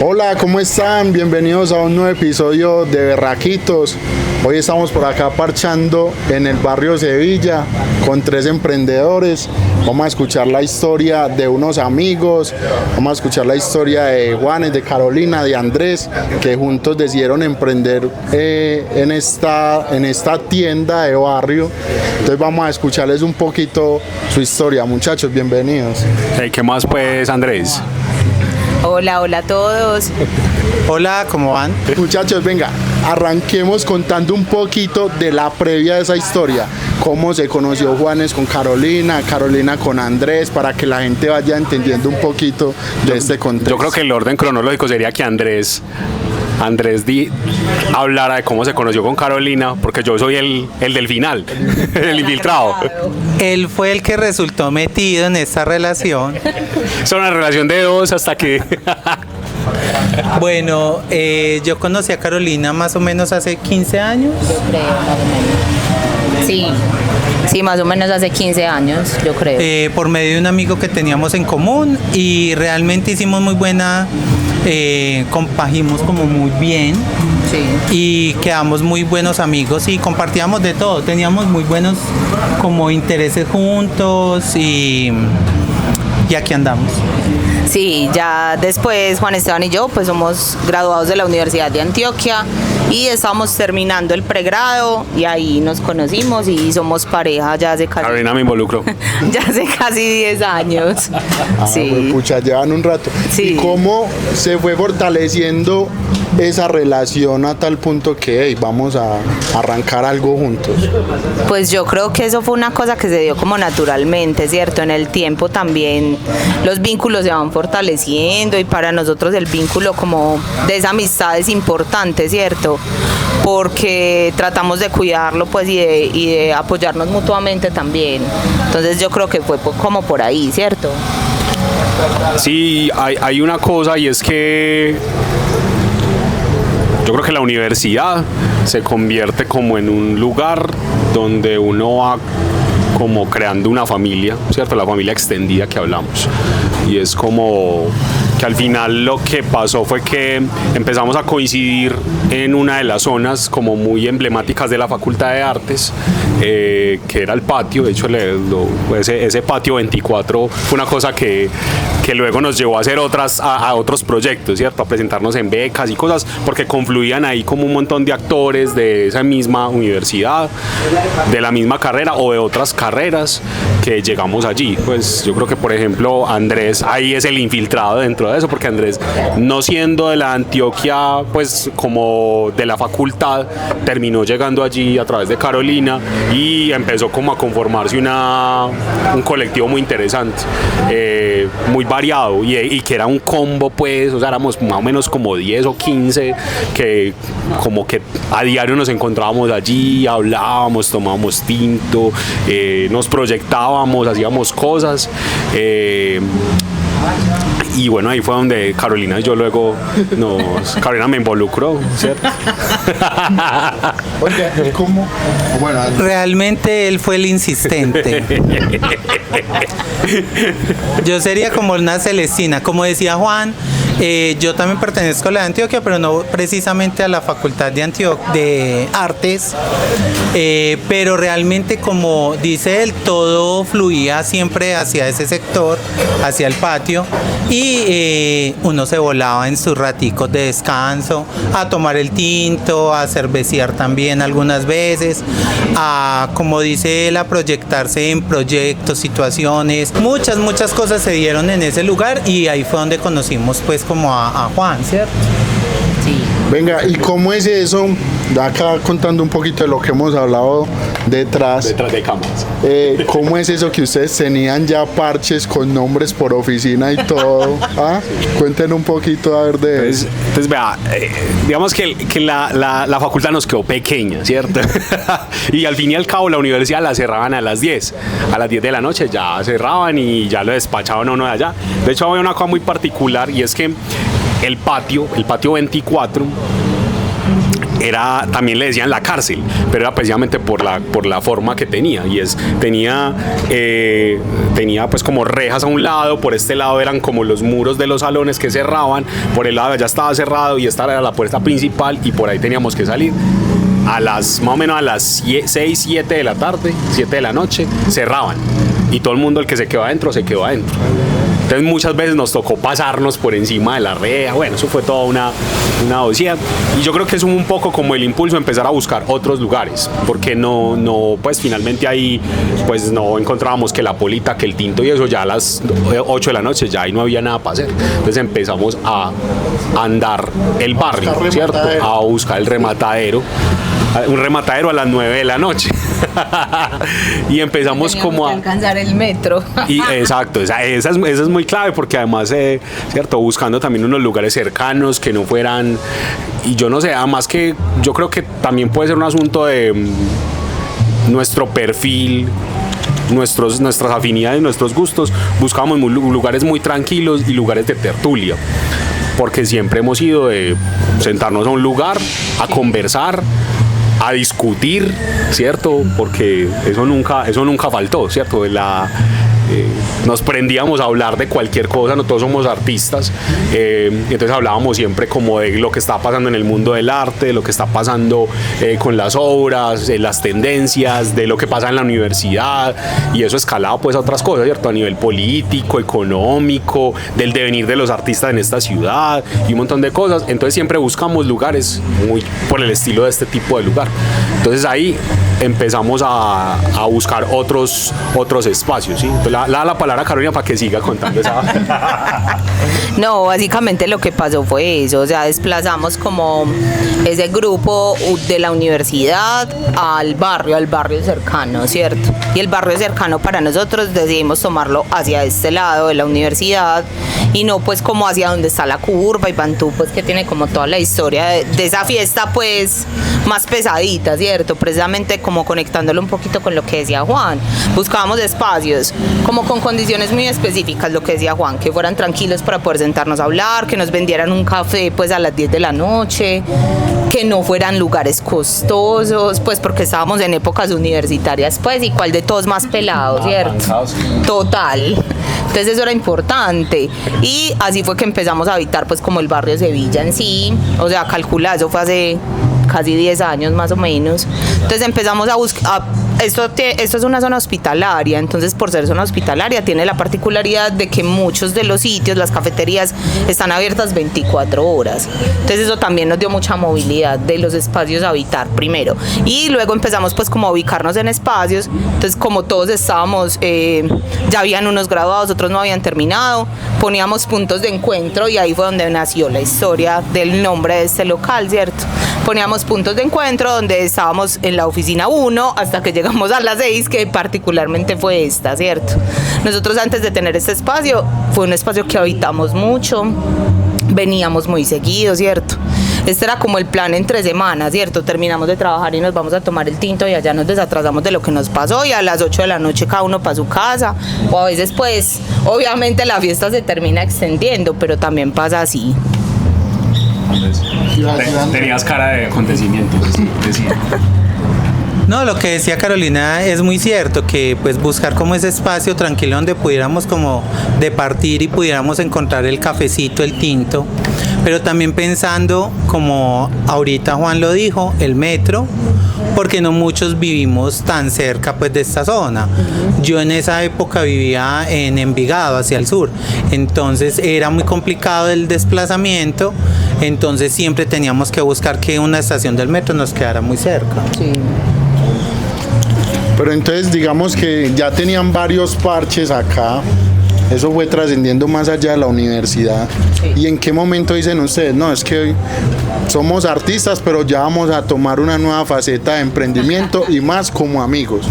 Hola, ¿cómo están? Bienvenidos a un nuevo episodio de Berraquitos. Hoy estamos por acá parchando en el barrio Sevilla con tres emprendedores. Vamos a escuchar la historia de unos amigos, vamos a escuchar la historia de Juanes, de Carolina, de Andrés, que juntos decidieron emprender en esta tienda de barrio. Entonces vamos a escucharles un poquito su historia. Muchachos, bienvenidos. Hey, ¿qué más pues, Andrés? Hola, hola a todos. Hola, ¿cómo van? Muchachos, venga, arranquemos contando un poquito de la previa de esa historia. Cómo se conoció Juanes con Carolina, Carolina con Andrés, para que la gente vaya entendiendo un poquito de este contexto. Yo creo que el orden cronológico sería que Andrés hablara de cómo se conoció con Carolina, porque yo soy el del final, el infiltrado. Él fue el que resultó metido en esta relación. Es una relación de dos hasta que... Bueno, yo conocí a Carolina más o menos hace 15 años. Yo creo, más o menos. Sí, más o menos hace 15 años, yo creo. Por medio de un amigo que teníamos en común y realmente hicimos muy buena, compagimos como muy bien. Sí. Y quedamos muy buenos amigos y compartíamos de todo, teníamos muy buenos como intereses juntos y aquí andamos. Sí, ya después Juan Esteban y yo pues somos graduados de la Universidad de Antioquia y estábamos terminando el pregrado y ahí nos conocimos y somos pareja ya hace casi... Carolina me involucró. Ya hace casi 10 años. Sí. Pucha, llevan un rato. Sí. ¿Y cómo se fue fortaleciendo esa relación a tal punto que hey, vamos a arrancar algo juntos? Pues yo creo que eso fue una cosa que se dio como naturalmente, ¿cierto? En el tiempo también los vínculos se van fortaleciendo y para nosotros el vínculo como de esa amistad es importante, ¿cierto? Porque tratamos de cuidarlo pues y de apoyarnos mutuamente también. Entonces yo creo que fue como por ahí, ¿cierto? Sí, hay una cosa y es que yo creo que la universidad se convierte como en un lugar donde uno va como creando una familia, ¿cierto? La familia extendida que hablamos. Y es como que al final lo que pasó fue que empezamos a coincidir en una de las zonas como muy emblemáticas de la Facultad de Artes, que era el patio. De hecho ese patio 24 fue una cosa que luego nos llevó a hacer a otros proyectos, ¿cierto? A presentarnos en becas y cosas, porque confluían ahí como un montón de actores de esa misma universidad, de la misma carrera o de otras carreras que llegamos allí. Pues yo creo que, por ejemplo, Andrés ahí es el infiltrado dentro de eso, porque Andrés, no siendo de la Antioquia, pues como de la facultad, terminó llegando allí a través de Carolina y empezó como a conformarse un colectivo muy interesante, muy variado y que era un combo, pues, o sea, éramos más o menos como 10 o 15 que como que a diario nos encontrábamos allí, hablábamos, tomábamos tinto, nos proyectábamos, hacíamos cosas. Y bueno, ahí fue donde Carolina y yo luego Carolina me involucró, ¿cierto? Oye, ¿y cómo? Bueno, Realmente él fue el insistente. Yo sería como una Celestina, como decía Juan. Yo también pertenezco a la de Antioquia, pero no precisamente a la Facultad de Artes, pero realmente, como dice él, todo fluía siempre hacia ese sector, hacia el patio, y uno se volaba en sus raticos de descanso a tomar el tinto, a cervecear también algunas veces, a, como dice él, a proyectarse en proyectos, situaciones. Muchas cosas se dieron en ese lugar y ahí fue donde conocimos pues como a Juan, ¿cierto? Sí. venga, ¿y cómo es eso? Acá contando un poquito de lo que hemos hablado detrás de cámaras. ¿Cómo es eso que ustedes tenían ya parches con nombres por oficina y todo? ¿Ah? Cuenten un poquito a ver de eso. Entonces vea, digamos que la facultad nos quedó pequeña, ¿cierto? Y al fin y al cabo la universidad la cerraban a las 10 de la noche, ya cerraban y ya lo despachaban uno de allá. De hecho había una cosa muy particular y es que el patio 24 también le decían la cárcel, pero era precisamente por la forma que tenía, y tenía pues como rejas a un lado, por este lado eran como los muros de los salones que cerraban, por el lado ya estaba cerrado y esta era la puerta principal, y por ahí teníamos que salir más o menos a las 6, 7 de la tarde, 7 de la noche, cerraban, y todo el mundo, el que se quedó adentro, se quedó adentro. Entonces muchas veces nos tocó pasarnos por encima de la reja. Bueno, eso fue toda una odisea, y yo creo que es un poco como el impulso de empezar a buscar otros lugares, porque pues finalmente ahí pues no encontrábamos que la polita, que el tinto, y eso ya a las 8 de la noche ya ahí no había nada para hacer. Entonces empezamos a andar el barrio, ¿cierto? A buscar el rematadero. Un rematadero a las 9 de la noche. Y empezamos como a alcanzar el metro. Y exacto, esa es muy clave, porque además, cierto, buscando también unos lugares cercanos que no fueran, y yo no sé, además que yo creo que también puede ser un asunto de nuestro perfil, nuestras afinidades, nuestros gustos. Buscábamos lugares muy tranquilos y lugares de tertulia, porque siempre hemos ido de sentarnos a un lugar, a conversar, a discutir, ¿cierto? Porque eso nunca faltó, ¿cierto? Nos prendíamos a hablar de cualquier cosa, nosotros somos artistas, entonces hablábamos siempre como de lo que está pasando en el mundo del arte, de lo que está pasando con las obras, las tendencias, de lo que pasa en la universidad, y eso escalado pues a otras cosas, ¿cierto? A nivel político, económico, del devenir de los artistas en esta ciudad y un montón de cosas. Entonces siempre buscamos lugares muy por el estilo de este tipo de lugar. Entonces ahí empezamos a buscar otros espacios, ¿sí? Entonces, la palabra a Carolina para que siga contando esa. No, básicamente lo que pasó fue eso, o sea, desplazamos como ese grupo de la universidad al barrio cercano, ¿cierto? Y el barrio cercano para nosotros decidimos tomarlo hacia este lado de la universidad, y no pues como hacia donde está la curva y Bantú, pues que tiene como toda la historia de esa fiesta pues más pesadita, ¿cierto? Precisamente como conectándolo un poquito con lo que decía Juan. Buscábamos espacios como con condiciones muy específicas, lo que decía Juan, que fueran tranquilos para poder sentarnos a hablar, que nos vendieran un café pues a las 10 de la noche, que no fueran lugares costosos, pues porque estábamos en épocas universitarias pues, y cuál de todos más pelados, ¿cierto? Total. Entonces eso era importante, y así fue que empezamos a habitar pues como el barrio Sevilla en sí, o sea, calcula, eso fue hace casi 10 años más o menos. Entonces empezamos a buscar, esto es una zona hospitalaria, entonces por ser zona hospitalaria tiene la particularidad de que muchos de los sitios, las cafeterías, están abiertas 24 horas. Entonces eso también nos dio mucha movilidad de los espacios a habitar primero, y luego empezamos pues como a ubicarnos en espacios. Entonces como todos estábamos, ya habían unos graduados, otros no habían terminado, poníamos puntos de encuentro, y ahí fue donde nació la historia del nombre de este local, ¿cierto? Poníamos puntos de encuentro donde estábamos en la oficina 1 hasta que llegamos a las 6, que particularmente fue esta, ¿cierto? Nosotros antes de tener este espacio, fue un espacio que habitamos mucho, veníamos muy seguido, ¿cierto? Este era como el plan entre semanas, ¿cierto? Terminamos de trabajar y nos vamos a tomar el tinto, y allá nos desatrasamos de lo que nos pasó, y a las 8 de la noche cada uno para su casa, o a veces pues obviamente la fiesta se termina extendiendo, pero también pasa así. Tenías cara de acontecimiento, decía. No, lo que decía Carolina es muy cierto, que pues buscar como ese espacio tranquilo donde pudiéramos como departir y pudiéramos encontrar el cafecito, el tinto, pero también pensando, como ahorita Juan lo dijo, el metro, porque no muchos vivimos tan cerca pues de esta zona. Yo en esa época vivía en Envigado, hacia el sur, entonces era muy complicado el desplazamiento, entonces siempre teníamos que buscar que una estación del metro nos quedara muy cerca. Sí. Pero entonces digamos que ya tenían varios parches acá, eso fue trascendiendo más allá de la universidad. Sí. ¿Y en qué momento dicen ustedes, no, es que somos artistas, pero ya vamos a tomar una nueva faceta de emprendimiento y más como amigos?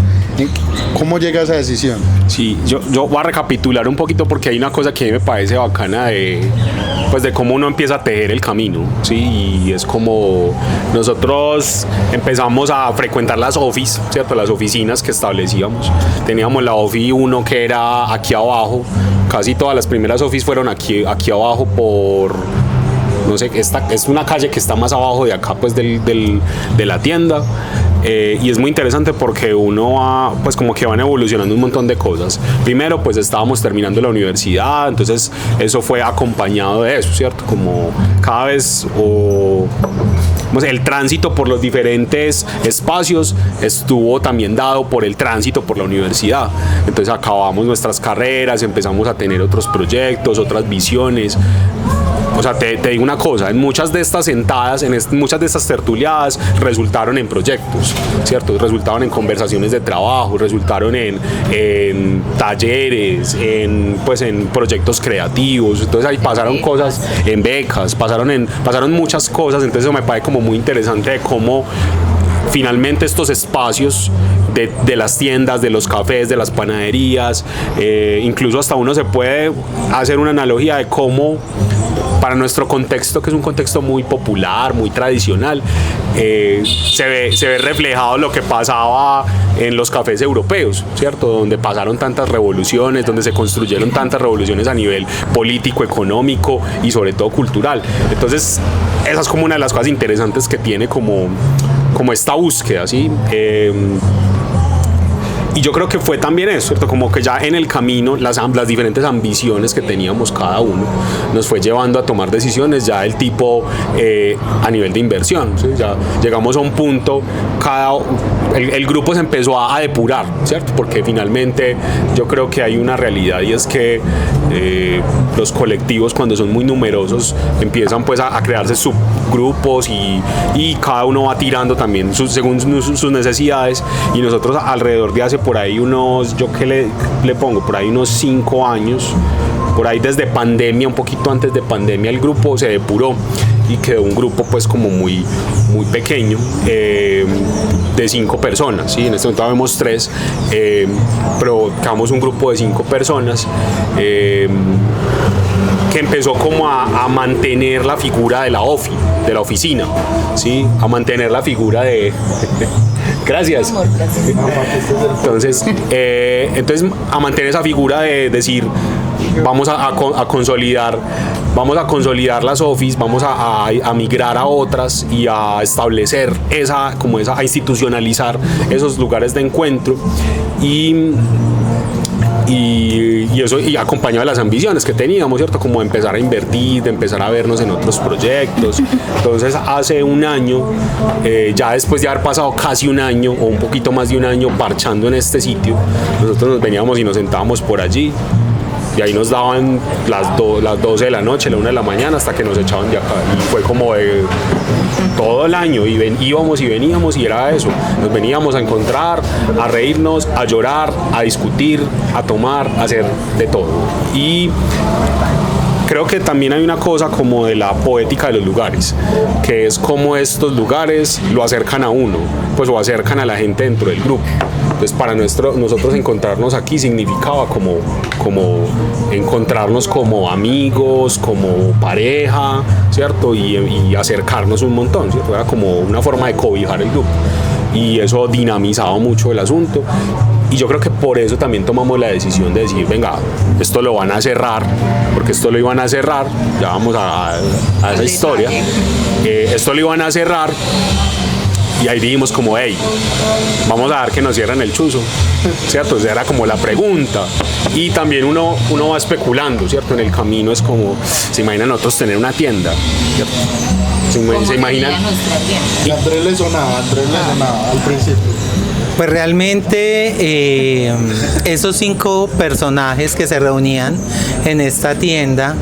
¿Cómo llega esa decisión? Sí, yo voy a recapitular un poquito, porque hay una cosa que a mí me parece bacana de cómo uno empieza a tejer el camino, ¿sí? Y es como nosotros empezamos a frecuentar las office, ¿cierto? Las oficinas que establecíamos. Teníamos la office 1 que era aquí abajo, casi todas las primeras office fueron aquí abajo por no sé, esta es una calle que está más abajo de acá, pues de la tienda. Y es muy interesante porque uno va, pues como que van evolucionando un montón de cosas. Primero, pues estábamos terminando la universidad, entonces eso fue acompañado de eso, ¿cierto? Como cada vez el tránsito por los diferentes espacios estuvo también dado por el tránsito por la universidad. Entonces acabamos nuestras carreras, empezamos a tener otros proyectos, otras visiones. O sea, te digo una cosa, en muchas de estas sentadas, muchas de estas tertuliadas resultaron en proyectos, ¿cierto? Resultaron en conversaciones de trabajo, resultaron en talleres, en proyectos creativos. Entonces ahí pasaron cosas, en becas, pasaron muchas cosas. Entonces eso me parece como muy interesante de cómo finalmente estos espacios de las tiendas, de los cafés, de las panaderías, incluso hasta uno se puede hacer una analogía de cómo para nuestro contexto, que es un contexto muy popular, muy tradicional, se ve reflejado lo que pasaba en los cafés europeos, ¿cierto? Donde pasaron tantas revoluciones, donde se construyeron tantas revoluciones a nivel político, económico y sobre todo cultural. Entonces, esa es como una de las cosas interesantes que tiene como esta búsqueda, ¿sí? Y yo creo que fue también eso, ¿cierto? Como que ya en el camino las diferentes ambiciones que teníamos cada uno nos fue llevando a tomar decisiones ya del tipo a nivel de inversión, ¿sí? Ya llegamos a un punto, el grupo se empezó a depurar, ¿cierto? Porque finalmente yo creo que hay una realidad y es que los colectivos cuando son muy numerosos empiezan pues a crearse subgrupos y cada uno va tirando también según sus necesidades, y nosotros alrededor de hace por ahí unos, yo que le pongo, por ahí unos 5 años, por ahí desde pandemia, un poquito antes de pandemia, el grupo se depuró y quedó un grupo pues como muy pequeño, de 5 personas, ¿sí? En este momento vemos 3, pero quedamos un grupo de 5 personas, que empezó como a mantener la figura de la oficina, ¿sí? A mantener la figura de... Gracias. Entonces, a mantener esa figura de decir, vamos a consolidar las office, vamos a migrar a otras y a establecer a institucionalizar esos lugares de encuentro y eso, y acompañado de las ambiciones que teníamos, ¿cierto? Como empezar a invertir, de empezar a vernos en otros proyectos. Entonces hace un año, ya después de haber pasado casi un año o un poquito más de un año parchando en este sitio, nosotros nos veníamos y nos sentábamos por allí y ahí nos daban las 12 de la noche, la 1 de la mañana, hasta que nos echaban de acá. Y fue como de todo el año, íbamos y veníamos, y era eso. Nos veníamos a encontrar, a reírnos, a llorar, a discutir, a tomar, a hacer de todo. Y creo que también hay una cosa como de la poética de los lugares, que es como estos lugares lo acercan a uno, pues o acercan a la gente dentro del grupo. Entonces para nosotros encontrarnos aquí significaba como encontrarnos como amigos, como pareja, ¿cierto? Y acercarnos un montón, ¿cierto? Era como una forma de cobijar el grupo. Y eso dinamizaba mucho el asunto. Y yo creo que por eso también tomamos la decisión de decir, venga, esto lo van a cerrar, porque esto lo iban a cerrar, ya vamos a esa historia, esto lo iban a cerrar. Y ahí dijimos como, hey, vamos a dar que nos cierren el chuzo, ¿cierto? Esa era como la pregunta. Y también uno va especulando, ¿cierto? En el camino es como, se imaginan nosotros tener una tienda, ¿cierto? Se imaginan... Y Andrés le sonaba al principio. Pues realmente esos 5 personajes que se reunían en esta tienda,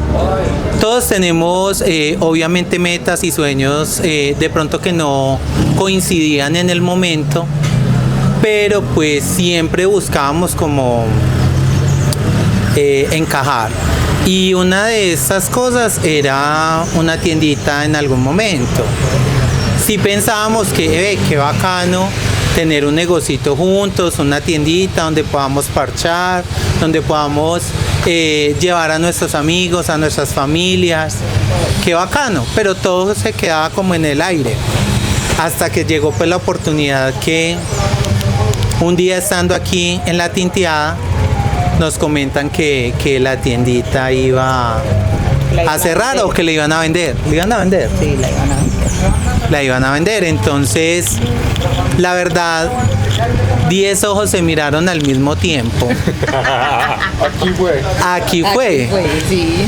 todos tenemos obviamente metas y sueños de pronto que no coincidían en el momento, pero pues siempre buscábamos como encajar. Y una de esas cosas era una tiendita en algún momento. Sí pensábamos que qué bacano tener un negocito juntos, una tiendita donde podamos parchar, donde podamos llevar a nuestros amigos, a nuestras familias. Qué bacano, pero todo se quedaba como en el aire. Hasta que llegó pues la oportunidad que un día estando aquí en la tinteada nos comentan que la tiendita iba a cerrar o que le iban a vender. ¿Le iban a vender? Sí, la iban a vender. La iban a vender. Entonces, la verdad, 10 ojos se miraron al mismo tiempo. Aquí fue. Aquí fue. Sí.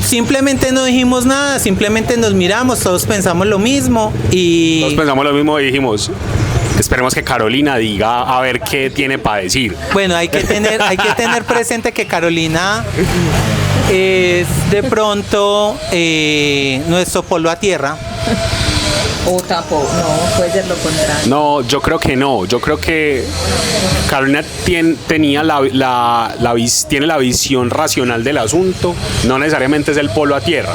Simplemente no dijimos nada, simplemente nos miramos, todos pensamos lo mismo y... Todos pensamos lo mismo y dijimos, esperemos que Carolina diga a ver qué tiene para decir. Bueno, hay que tener presente que Carolina es de pronto nuestro polo a tierra. O tampoco, no, puede ser lo contrario. No, yo creo que no. Yo creo que Carolina tiene la visión racional del asunto. No necesariamente es el polo a tierra.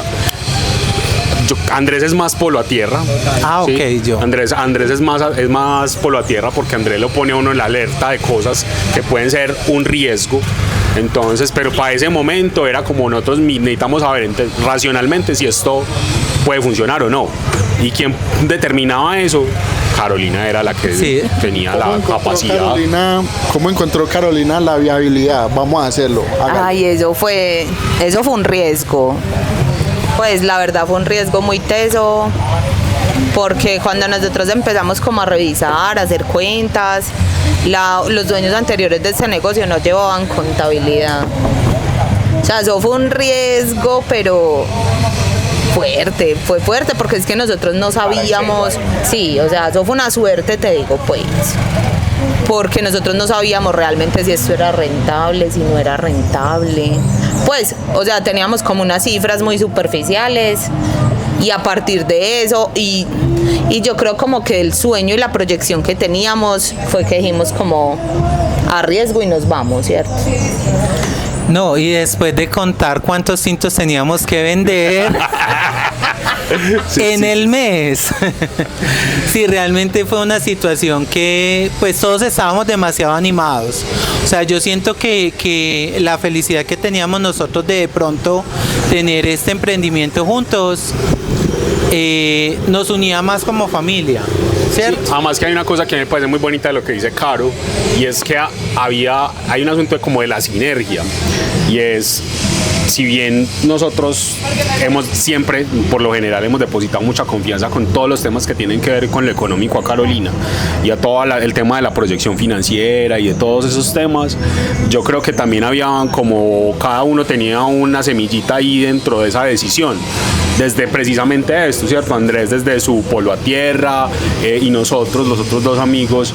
Andrés es más polo a tierra. Ah, ok, ¿sí? yo. Andrés es más polo a tierra porque Andrés lo pone a uno en la alerta de cosas que pueden ser un riesgo. Entonces, pero para ese momento era como nosotros necesitamos saber racionalmente si esto puede funcionar o no. Y quien determinaba eso, Carolina era la que tenía la capacidad. ¿Cómo encontró Carolina la viabilidad? Vamos a hacerlo. Hágalo. Ay, eso fue un riesgo. Pues la verdad fue un riesgo muy teso, porque cuando nosotros empezamos como a revisar, a hacer cuentas, los dueños anteriores de este negocio no llevaban contabilidad. O sea, eso fue un riesgo, pero fue fuerte porque es que nosotros no sabíamos, sí, o sea, eso fue una suerte, te digo, pues, porque nosotros no sabíamos realmente si esto era rentable, si no era rentable, pues, o sea, teníamos como unas cifras muy superficiales y a partir de eso, y yo creo como que el sueño y la proyección que teníamos fue que dijimos como a riesgo y nos vamos, ¿cierto? No, y después de contar cuántos cintos teníamos que vender en el mes, sí, realmente fue una situación que pues todos estábamos demasiado animados. O sea, yo siento que la felicidad que teníamos nosotros de pronto tener este emprendimiento juntos nos unía más como familia, ¿cierto? Sí, además que hay una cosa que me parece muy bonita de lo que dice Caro, y es que hay un asunto como de la sinergia, y es, si bien nosotros siempre, por lo general, hemos depositado mucha confianza con todos los temas que tienen que ver con lo económico a Carolina y a todo el tema de la proyección financiera y de todos esos temas, yo creo que también había como cada uno tenía una semillita ahí dentro de esa decisión. Desde precisamente esto, ¿cierto? Andrés desde su polo a tierra y nosotros, los otros dos amigos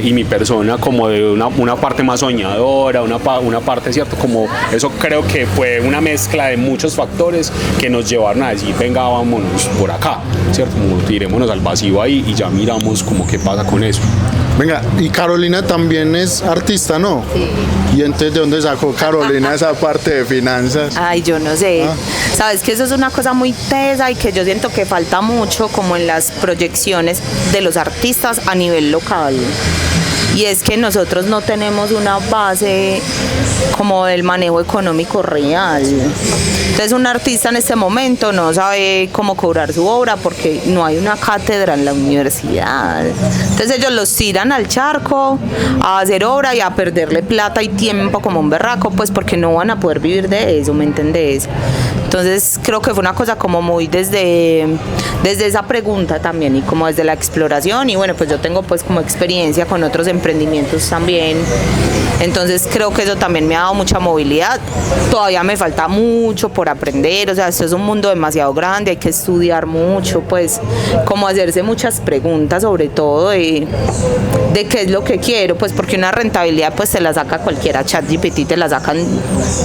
y mi persona como de una parte más soñadora, una parte, ¿cierto? Como eso creo que fue una mezcla de muchos factores que nos llevaron a decir, venga, vámonos por acá, ¿cierto? Como tirémonos al vacío ahí y ya miramos como qué pasa con eso. Venga, y Carolina también es artista, ¿no? Sí. ¿Y entonces de dónde sacó Carolina esa parte de finanzas? Ay, yo no sé. Sabes que eso es una cosa muy tesa y que yo siento que falta mucho como en las proyecciones de los artistas a nivel local. Y es que nosotros no tenemos una base como del manejo económico real. Entonces un artista en este momento no sabe cómo cobrar su obra porque no hay una cátedra en la universidad. Entonces ellos los tiran al charco a hacer obra y a perderle plata y tiempo como un berraco, pues porque no van a poder vivir de eso, ¿me entendés? Entonces creo que fue una cosa como muy desde esa pregunta también y como desde la exploración, y bueno, pues yo tengo pues como experiencia con otros emprendimientos también, entonces creo que eso también me ha dado mucha movilidad. Todavía me falta mucho por aprender, o sea, esto es un mundo demasiado grande, hay que estudiar mucho, pues como hacerse muchas preguntas sobre todo de qué es lo que quiero, pues porque una rentabilidad pues se la saca cualquiera, ChatGPT te la sacan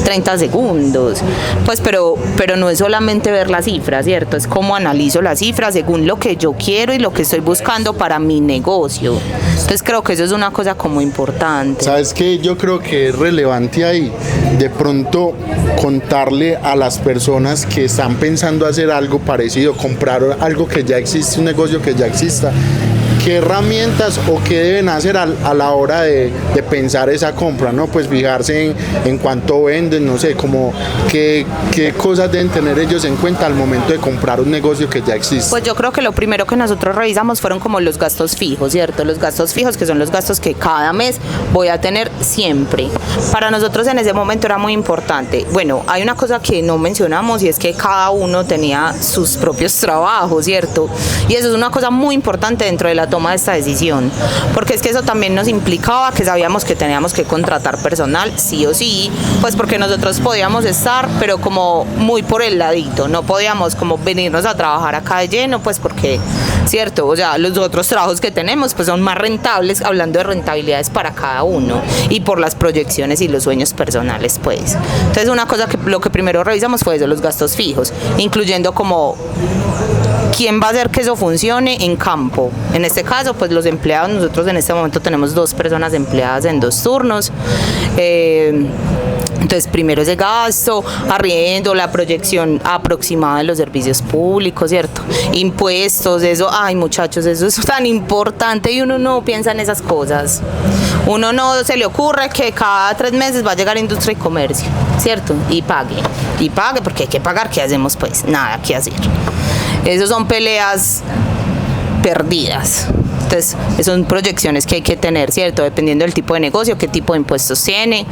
30 segundos, pues pero no es solamente ver las cifras, ¿cierto? Es cómo analizo las cifras según lo que yo quiero y lo que estoy buscando para mi negocio. Entonces creo que eso es una cosa como importante. ¿Sabes qué? Yo creo que es relevante ahí, de pronto contarle a las personas que están pensando hacer algo parecido, comprar algo que ya existe, un negocio que ya exista, qué herramientas o qué deben hacer a la hora de pensar esa compra, ¿no? Pues fijarse en cuánto venden, no sé, como qué cosas deben tener ellos en cuenta al momento de comprar un negocio que ya existe. Pues yo creo que lo primero que nosotros revisamos fueron como los gastos fijos, ¿cierto? Los gastos fijos, que son los gastos que cada mes voy a tener siempre. Para nosotros en ese momento era muy importante. Bueno, hay una cosa que no mencionamos y es que cada uno tenía sus propios trabajos, ¿cierto? Y eso es una cosa muy importante dentro de la toma de esta decisión, porque es que eso también nos implicaba que sabíamos que teníamos que contratar personal, sí o sí, pues porque nosotros podíamos estar, pero como muy por el ladito, no podíamos como venirnos a trabajar acá de lleno, pues porque, ¿cierto? O sea, los otros trabajos que tenemos pues son más rentables, hablando de rentabilidades para cada uno y por las proyecciones y los sueños personales, pues. Entonces una cosa que lo que primero revisamos fue eso, los gastos fijos, incluyendo como quién va a hacer que eso funcione en campo. En este caso, pues los empleados, nosotros en este momento tenemos 2 personas empleadas en 2 turnos. Entonces, primero ese gasto, arriendo, la proyección aproximada de los servicios públicos, ¿cierto? Impuestos, eso, ay muchachos, eso es tan importante y uno no piensa en esas cosas. Uno no se le ocurre que cada 3 meses va a llegar Industria y Comercio, ¿cierto? Y pague porque hay que pagar, ¿qué hacemos pues? Nada que hacer. Esas son peleas perdidas. Entonces, son proyecciones que hay que tener, ¿cierto? Dependiendo del tipo de negocio, qué tipo de impuestos tiene.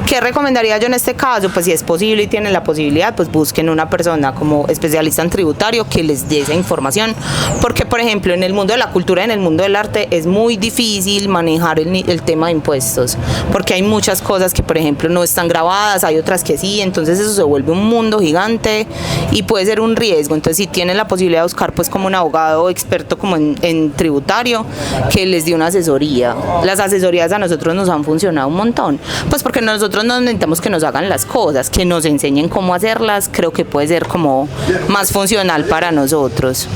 ¿Qué recomendaría yo en este caso? Pues si es posible y tienen la posibilidad, pues busquen una persona como especialista en tributario que les dé esa información. Porque, por ejemplo, en el mundo de la cultura, en el mundo del arte, es muy difícil manejar el tema de impuestos. Porque hay muchas cosas que, por ejemplo, no están grabadas, hay otras que sí. Entonces, eso se vuelve un mundo gigante y puede ser un riesgo. Entonces, si tienen la posibilidad de buscar, pues, como un abogado experto como en tributario, que les dé una asesoría. Las asesorías a nosotros nos han funcionado un montón, pues porque nosotros no necesitamos que nos hagan las cosas, que nos enseñen cómo hacerlas, creo que puede ser como más funcional para nosotros.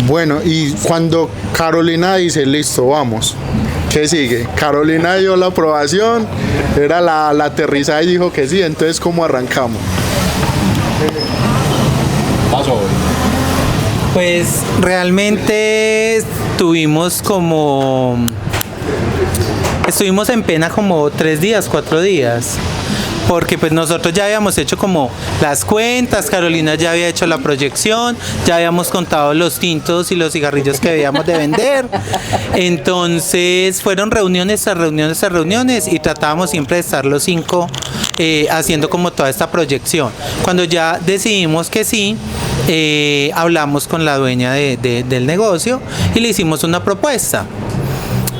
Bueno, y cuando Carolina dice, listo, vamos, ¿qué sigue? Carolina dio la aprobación, era la aterrizada y dijo que sí, entonces ¿cómo arrancamos? Paso. Pues realmente estuvimos en pena como 3 días, 4 días, porque pues nosotros ya habíamos hecho como las cuentas, Carolina ya había hecho la proyección, ya habíamos contado los tintos y los cigarrillos que habíamos de vender. Entonces fueron reuniones tras reuniones tras reuniones y tratábamos siempre de estar los 5 haciendo como toda esta proyección. Cuando ya decidimos que sí, hablamos con la dueña del negocio y le hicimos una propuesta.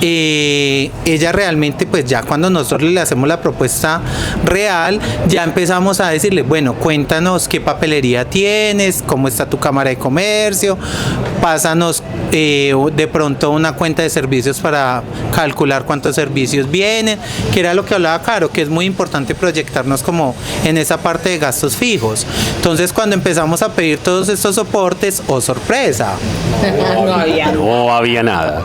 Ella realmente, pues ya cuando nosotros le hacemos la propuesta real, ya empezamos a decirle, bueno, cuéntanos qué papelería tienes, cómo está tu cámara de comercio, pásanos de pronto una cuenta de servicios para calcular cuántos servicios vienen, que era lo que hablaba Caro, que es muy importante proyectarnos como en esa parte de gastos fijos. Entonces cuando empezamos a pedir todos estos soportes, ¡oh sorpresa! No había nada.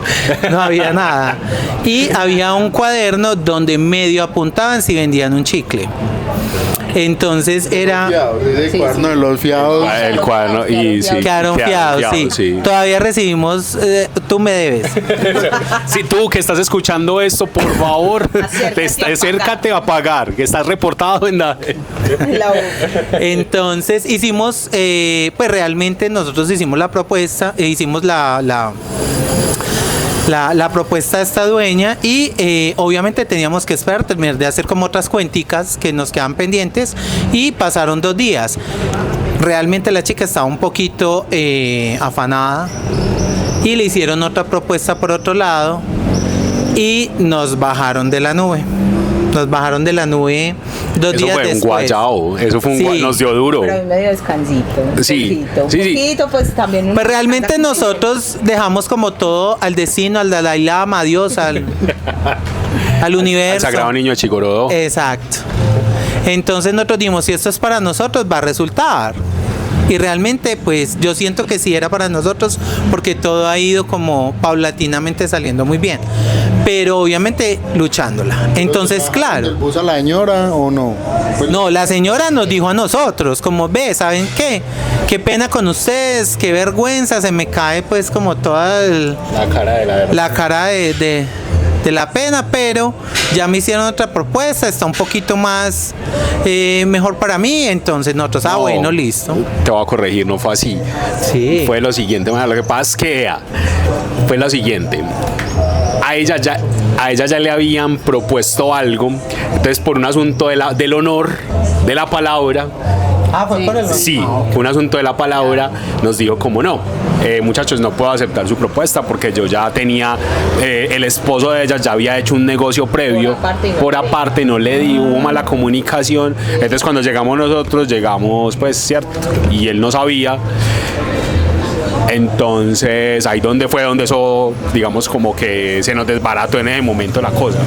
No había nada. Y había un cuaderno donde medio apuntaban si vendían un chicle. Entonces era... Ese cuaderno de los fiados. El cuaderno y sí. Quedaron fiados, sí. Todavía recibimos, tú me debes. Si tú que estás escuchando esto, por favor, acércate a pagar, que estás reportado en la... Entonces hicimos, pues realmente nosotros hicimos la propuesta, hicimos la propuesta de esta dueña y obviamente teníamos que esperar terminar de hacer como otras cuenticas que nos quedaban pendientes y pasaron 2 días. Realmente la chica estaba un poquito afanada y le hicieron otra propuesta por otro lado y nos bajaron de la nube. Nos bajaron de la nube 2 días después. Eso fue un guayao, eso fue un nos dio duro. Pero medio descansito. Sí, poquito, pues también. Pues realmente nosotros dejamos como todo al destino, al Dalai Lama, a Dios, al universo. Al Sagrado Niño de Chigorodó. Exacto. Entonces nosotros dijimos, si esto es para nosotros, va a resultar. y realmente pues yo siento que sí era para nosotros porque todo ha ido como paulatinamente saliendo muy bien, pero obviamente luchándola. Entonces, claro. ¿Le puso a la señora o no? No, la señora nos dijo a nosotros, como ve, ¿saben qué? Qué pena con ustedes, qué vergüenza, se me cae pues como toda La cara de la verdad. la cara de la pena, pero ya me hicieron otra propuesta, está un poquito más mejor para mí, entonces nosotros, No, bueno, listo. Te voy a corregir, no fue así. Sí. Fue lo siguiente, lo que pasa es que fue lo siguiente. A ella ya le habían propuesto algo, entonces por un asunto del honor, de la palabra, Fue por el sí, fue un asunto de la palabra, nos dijo como no, muchachos, no puedo aceptar su propuesta porque yo ya tenía, el esposo de ella ya había hecho un negocio previo, por aparte no le di, hubo mala comunicación, entonces cuando llegamos nosotros, llegamos pues cierto, y él no sabía. Entonces ahí donde eso, digamos, como que se nos desbarató en ese momento la cosa.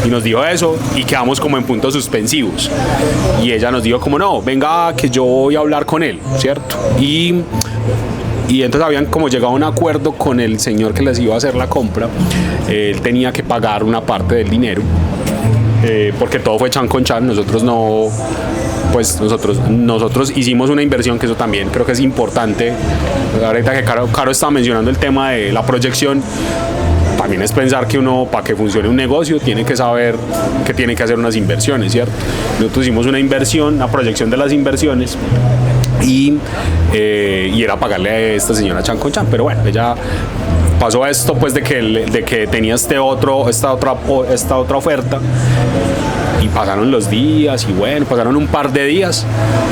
Y nos dijo eso y quedamos como en puntos suspensivos. Y ella nos dijo como no, venga que yo voy a hablar con él, ¿cierto? Y entonces habían como llegado a un acuerdo con el señor que les iba a hacer la compra. Él tenía que pagar una parte del dinero. Porque todo fue chan con chan, nosotros no, pues nosotros hicimos una inversión, que eso también creo que es importante. Ahorita que Caro estaba mencionando el tema de la proyección, también es pensar que uno, para que funcione un negocio, tiene que saber que tiene que hacer unas inversiones, ¿cierto? Nosotros hicimos una inversión, una proyección de las inversiones, y era pagarle a esta señora chan con chan, pero bueno, ella pasó esto pues de que tenía esta otra oferta, y pasaron los días y bueno, pasaron un par de días,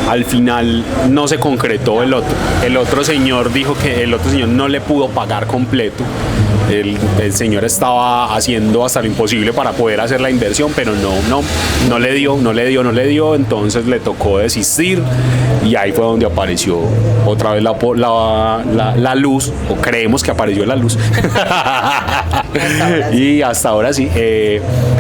al final no se concretó el otro señor dijo que el otro señor no le pudo pagar completo. El señor estaba haciendo hasta lo imposible para poder hacer la inversión, pero no le dio, entonces le tocó desistir, y ahí fue donde apareció otra vez la luz, o creemos que apareció la luz. Y hasta ahora sí,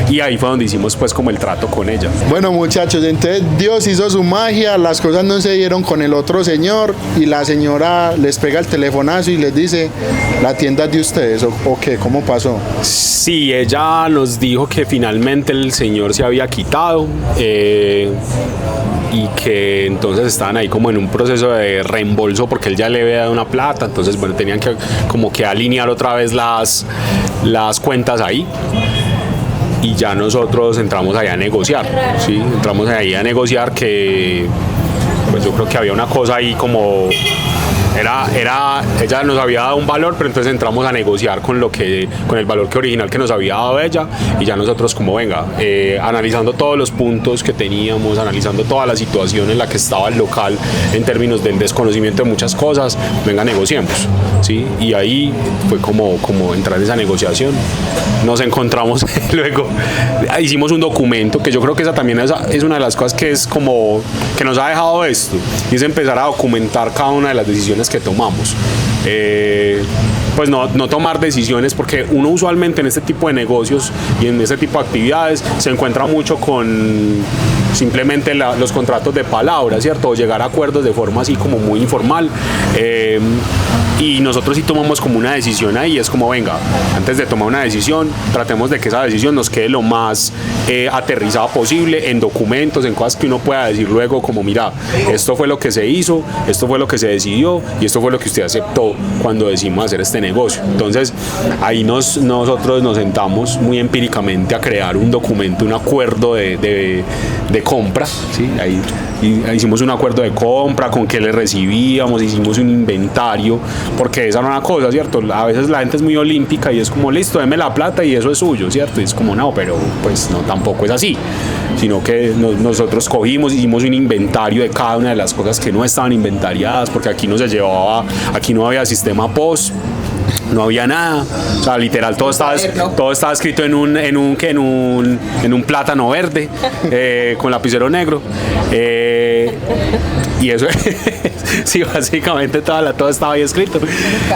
y ahí fue donde hicimos pues como el trato con ella. Bueno, muchachos, entonces Dios hizo su magia, las cosas no se dieron con el otro señor y la señora les pega el telefonazo y les dice, la tienda es de ustedes, o qué, ¿cómo pasó? Sí, ella nos dijo que finalmente el señor se había quitado, y que entonces estaban ahí como en un proceso de reembolso porque él ya le había dado una plata, entonces bueno, tenían que como que alinear otra vez las cuentas ahí. Y ya nosotros entramos ahí a negociar, ¿sí? Entramos ahí a negociar, que pues yo creo que había una cosa ahí como ella nos había dado un valor, pero entonces entramos a negociar con el valor original que nos había dado ella, y ya nosotros como venga, analizando todos los puntos que teníamos, analizando toda la situación en la que estaba el local en términos del desconocimiento de muchas cosas, venga, negociemos, ¿sí? Y ahí fue como entrar en esa negociación. Nos encontramos luego, hicimos un documento, que yo creo que esa también es una de las cosas que es como que nos ha dejado esto, y es empezar a documentar cada una de las decisiones que tomamos. Pues no tomar decisiones, porque uno usualmente en este tipo de negocios y en este tipo de actividades se encuentra mucho con simplemente los contratos de palabra, ¿cierto? O llegar a acuerdos de forma así como muy informal. Y nosotros sí tomamos como una decisión ahí, es como venga, antes de tomar una decisión, tratemos de que esa decisión nos quede lo más aterrizada posible en documentos, en cosas que uno pueda decir luego como mira, esto fue lo que se hizo, esto fue lo que se decidió y esto fue lo que usted aceptó cuando decidimos hacer este negocio. Entonces ahí nosotros nos sentamos muy empíricamente a crear un documento, un acuerdo de compra, ¿sí? Ahí hicimos un acuerdo de compra, con qué le recibíamos, hicimos un inventario, porque esa era una cosa, ¿cierto? A veces la gente es muy olímpica y es como, listo, deme la plata y eso es suyo, ¿cierto? Y es como, no, pero pues no, tampoco es así, sino que nosotros hicimos un inventario de cada una de las cosas que no estaban inventariadas, porque aquí no se llevaba, aquí no había sistema POS, no había nada, o sea, literal todo estaba escrito en un plátano verde, con lapicero negro, y eso sí, básicamente todo estaba ahí escrito,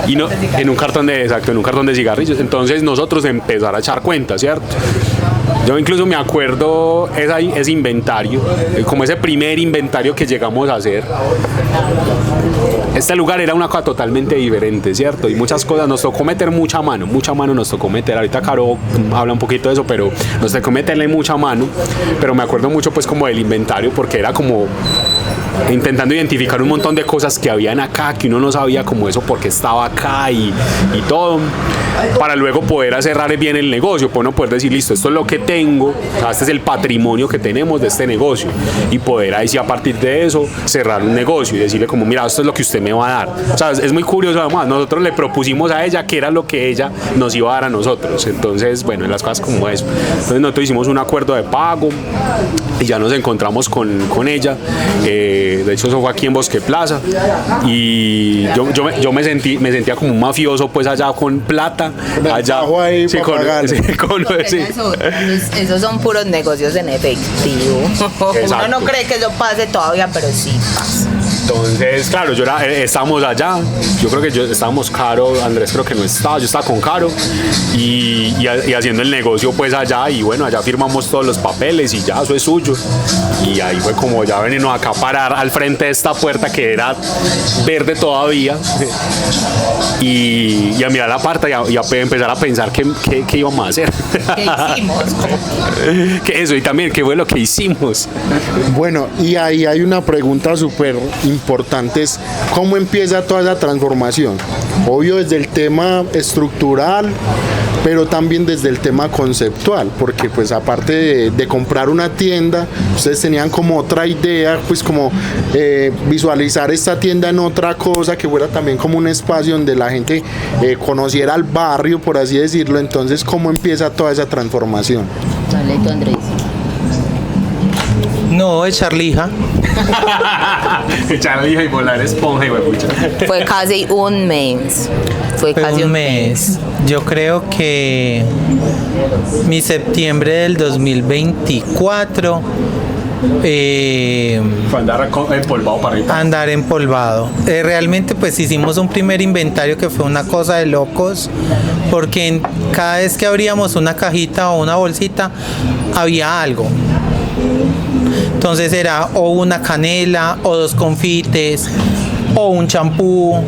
y no, en un cartón de cigarrillos. Entonces nosotros empezar a echar cuentas, ¿cierto? Yo incluso me acuerdo ese inventario, como ese primer inventario que llegamos a hacer, este lugar era una cosa totalmente diferente, ¿cierto? Y muchas cosas nos tocó meter mucha mano nos tocó meter. Ahorita Caro habla un poquito de eso, pero nos tocó meterle mucha mano. Pero me acuerdo mucho pues como del inventario, porque era como intentando identificar un montón de cosas que habían acá, que uno no sabía como eso porque estaba acá y todo, para luego poder cerrar bien el negocio, para uno poder decir, listo, esto es lo que tengo, o sea, este es el patrimonio que tenemos de este negocio, y poder ahí sí a partir de eso cerrar un negocio y decirle como, mira, esto es lo que usted me va a dar. O sea, es muy curioso además, nosotros le propusimos a ella que era lo que ella nos iba a dar a nosotros, entonces, bueno, las cosas como eso. Entonces nosotros hicimos un acuerdo de pago y ya nos encontramos con ella, de hecho eso fue aquí en Bosque Plaza, y yo me sentía como un mafioso pues allá con plata, allá ahí sí, esos son puros negocios en efectivo. Uno no cree que eso pase todavía, pero sí pasa. Entonces, claro, estábamos allá, yo creo que estábamos Caro, Andrés creo que no estaba, yo estaba con Caro y haciendo el negocio pues allá, y bueno, allá firmamos todos los papeles y ya, eso es suyo. Y ahí fue como ya venimos acá a parar al frente de esta puerta que era verde todavía y a mirar la puerta y a empezar a pensar qué íbamos a hacer. ¿Qué hicimos? Que eso, y también qué fue lo que hicimos. Bueno, y ahí hay una pregunta súper importante, es cómo empieza toda esa transformación. Obvio desde el tema estructural, pero también desde el tema conceptual, porque pues aparte de comprar una tienda, ustedes tenían como otra idea, pues como visualizar esta tienda en otra cosa, que fuera también como un espacio donde la gente conociera el barrio, por así decirlo. Entonces, ¿cómo empieza toda esa transformación? Dale tú, Andrés. No, echar lija. Echar lija y volar esponja y huepucha. Fue casi un mes. Fue casi un mes. Yo creo que mi septiembre del 2024 fue andar empolvado para arriba. Andar empolvado. Realmente pues hicimos un primer inventario que fue una cosa de locos, porque cada vez que abríamos una cajita o una bolsita había algo. Entonces era o una canela, o 2 confites, o un champú,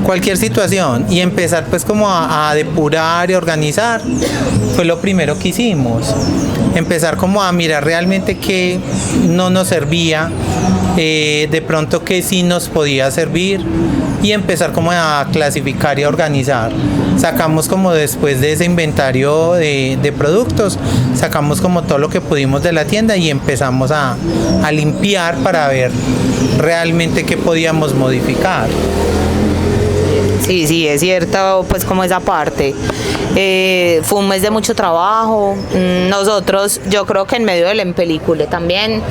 cualquier situación. Y empezar pues como a depurar y organizar fue lo primero que hicimos. Empezar como a mirar realmente qué no nos servía, de pronto qué sí nos podía servir, y empezar como a clasificar y a organizar. Sacamos como después de ese inventario de productos, sacamos como todo lo que pudimos de la tienda y empezamos a limpiar para ver realmente qué podíamos modificar. Sí, es cierto, pues como esa parte. Fue un mes de mucho trabajo. Nosotros, yo creo que en medio del empelícule también,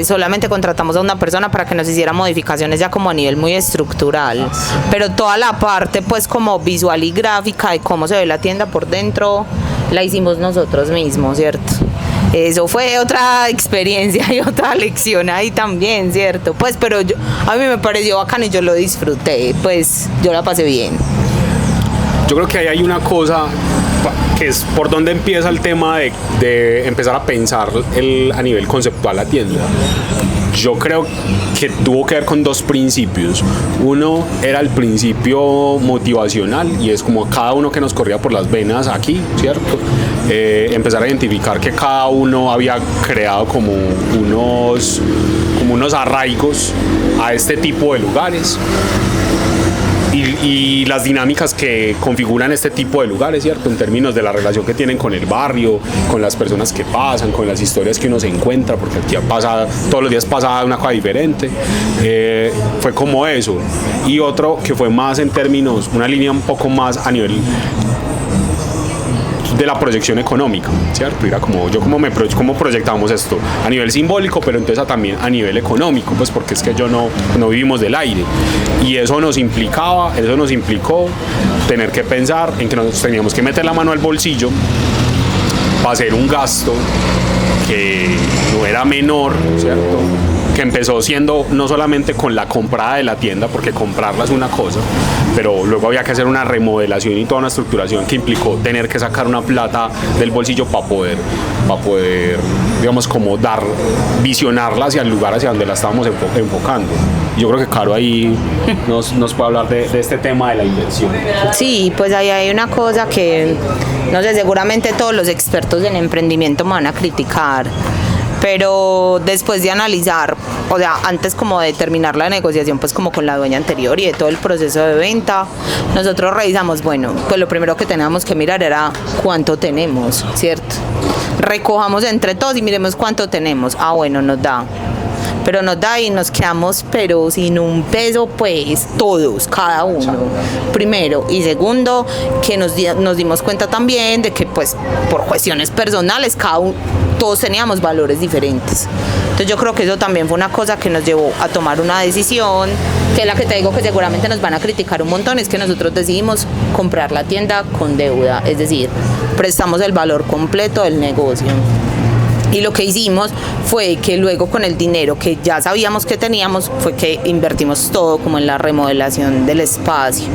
solamente contratamos a una persona para que nos hiciera modificaciones ya como a nivel muy estructural. Pero toda la parte pues como visual y gráfica de cómo se ve la tienda por dentro, la hicimos nosotros mismos, ¿cierto? Eso fue otra experiencia y otra lección ahí también, ¿cierto? Pues, pero a mí me pareció bacano y yo lo disfruté, pues yo la pasé bien. Yo creo que ahí hay una cosa que es por donde empieza el tema de empezar a pensar a nivel conceptual la tienda. Yo creo que tuvo que ver con 2 principios. Uno era el principio motivacional, y es como cada uno que nos corría por las venas aquí, ¿cierto? Empezar a identificar que cada uno había creado como unos arraigos a este tipo de lugares. Y las dinámicas que configuran este tipo de lugares, ¿cierto? En términos de la relación que tienen con el barrio, con las personas que pasan, con las historias que uno se encuentra, porque aquí todos los días pasa una cosa diferente. Fue como eso. Y otro que fue más en términos, una línea un poco más a nivel de la proyección económica, ¿cierto? Era como cómo proyectamos esto a nivel simbólico, pero entonces también a nivel económico, pues porque es que no vivimos del aire, y eso nos implicó tener que pensar en que nos teníamos que meter la mano al bolsillo para hacer un gasto que no era menor, ¿cierto? que empezó siendo no solamente con la comprada de la tienda, porque comprarla es una cosa, pero luego había que hacer una remodelación y toda una estructuración que implicó tener que sacar una plata del bolsillo para poder, digamos, como visionarla hacia el lugar hacia donde la estábamos enfocando. Yo creo que Caro ahí nos puede hablar de este tema de la inversión. Sí, pues ahí hay una cosa que, no sé, seguramente todos los expertos en emprendimiento me van a criticar, pero después de analizar, o sea, antes como de terminar la negociación pues como con la dueña anterior y de todo el proceso de venta, nosotros revisamos, bueno, pues lo primero que teníamos que mirar era cuánto tenemos, ¿cierto? Recojamos entre todos y miremos cuánto tenemos. Ah, bueno, nos da. Pero nos da y nos quedamos pero sin un peso, pues todos, cada uno, primero. Y segundo, que nos dimos cuenta también de que pues por cuestiones personales todos teníamos valores diferentes. Entonces yo creo que eso también fue una cosa que nos llevó a tomar una decisión, que es la que te digo que seguramente nos van a criticar un montón, es que nosotros decidimos comprar la tienda con deuda, es decir, prestamos el valor completo del negocio. Y lo que hicimos fue que luego con el dinero que ya sabíamos que teníamos, fue que invertimos todo como en la remodelación del espacio.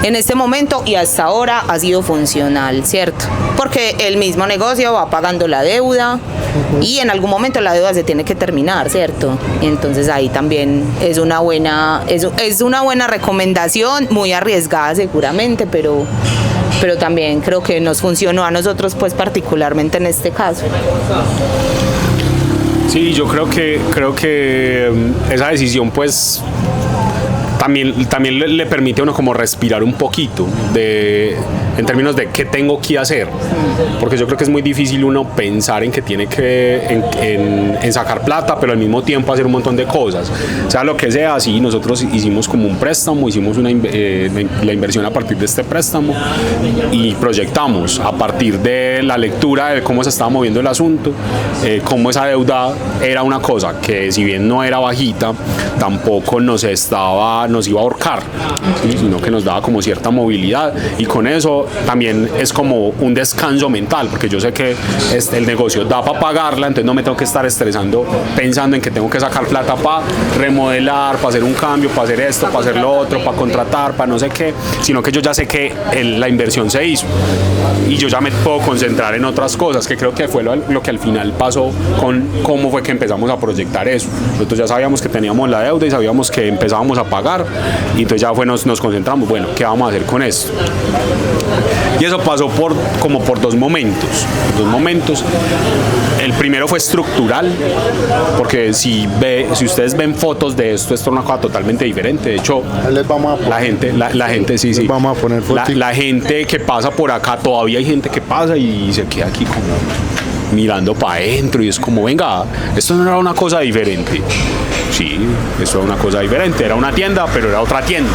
En este momento y hasta ahora ha sido funcional, ¿cierto? Porque el mismo negocio va pagando la deuda y en algún momento la deuda se tiene que terminar, ¿cierto? Entonces ahí también es una buena recomendación, muy arriesgada seguramente, pero también creo que nos funcionó a nosotros pues particularmente en este caso. Sí, yo creo que esa decisión pues también le permite a uno como respirar un poquito en términos de qué tengo que hacer, porque yo creo que es muy difícil uno pensar en que tiene que en sacar plata, pero al mismo tiempo hacer un montón de cosas, sea lo que sea. Así nosotros hicimos como un préstamo, hicimos la inversión a partir de este préstamo y proyectamos a partir de la lectura de cómo se estaba moviendo el asunto, cómo esa deuda era una cosa que si bien no era bajita, tampoco nos iba a ahorcar, ¿sí? Sino que nos daba como cierta movilidad, y con eso también es como un descanso mental, porque yo sé que el negocio da para pagarla, entonces no me tengo que estar estresando pensando en que tengo que sacar plata para remodelar, para hacer un cambio, para hacer esto, para hacer lo otro, para contratar, para no sé qué, sino que yo ya sé que la inversión se hizo y yo ya me puedo concentrar en otras cosas, que creo que fue lo que al final pasó con cómo fue que empezamos a proyectar eso. Nosotros ya sabíamos que teníamos la deuda y sabíamos que empezábamos a pagar, y entonces ya nos concentramos, bueno, ¿qué vamos a hacer con esto? Y eso pasó por dos momentos. El primero fue estructural, porque si ustedes ven fotos de esto es una cosa totalmente diferente. De hecho, les vamos a poner, la gente sí. Vamos a poner la gente que pasa por acá, todavía hay gente que pasa y se queda aquí como mirando para adentro, y es como, venga, esto no era una cosa diferente. Sí, esto era una cosa diferente, era una tienda, pero era otra tienda.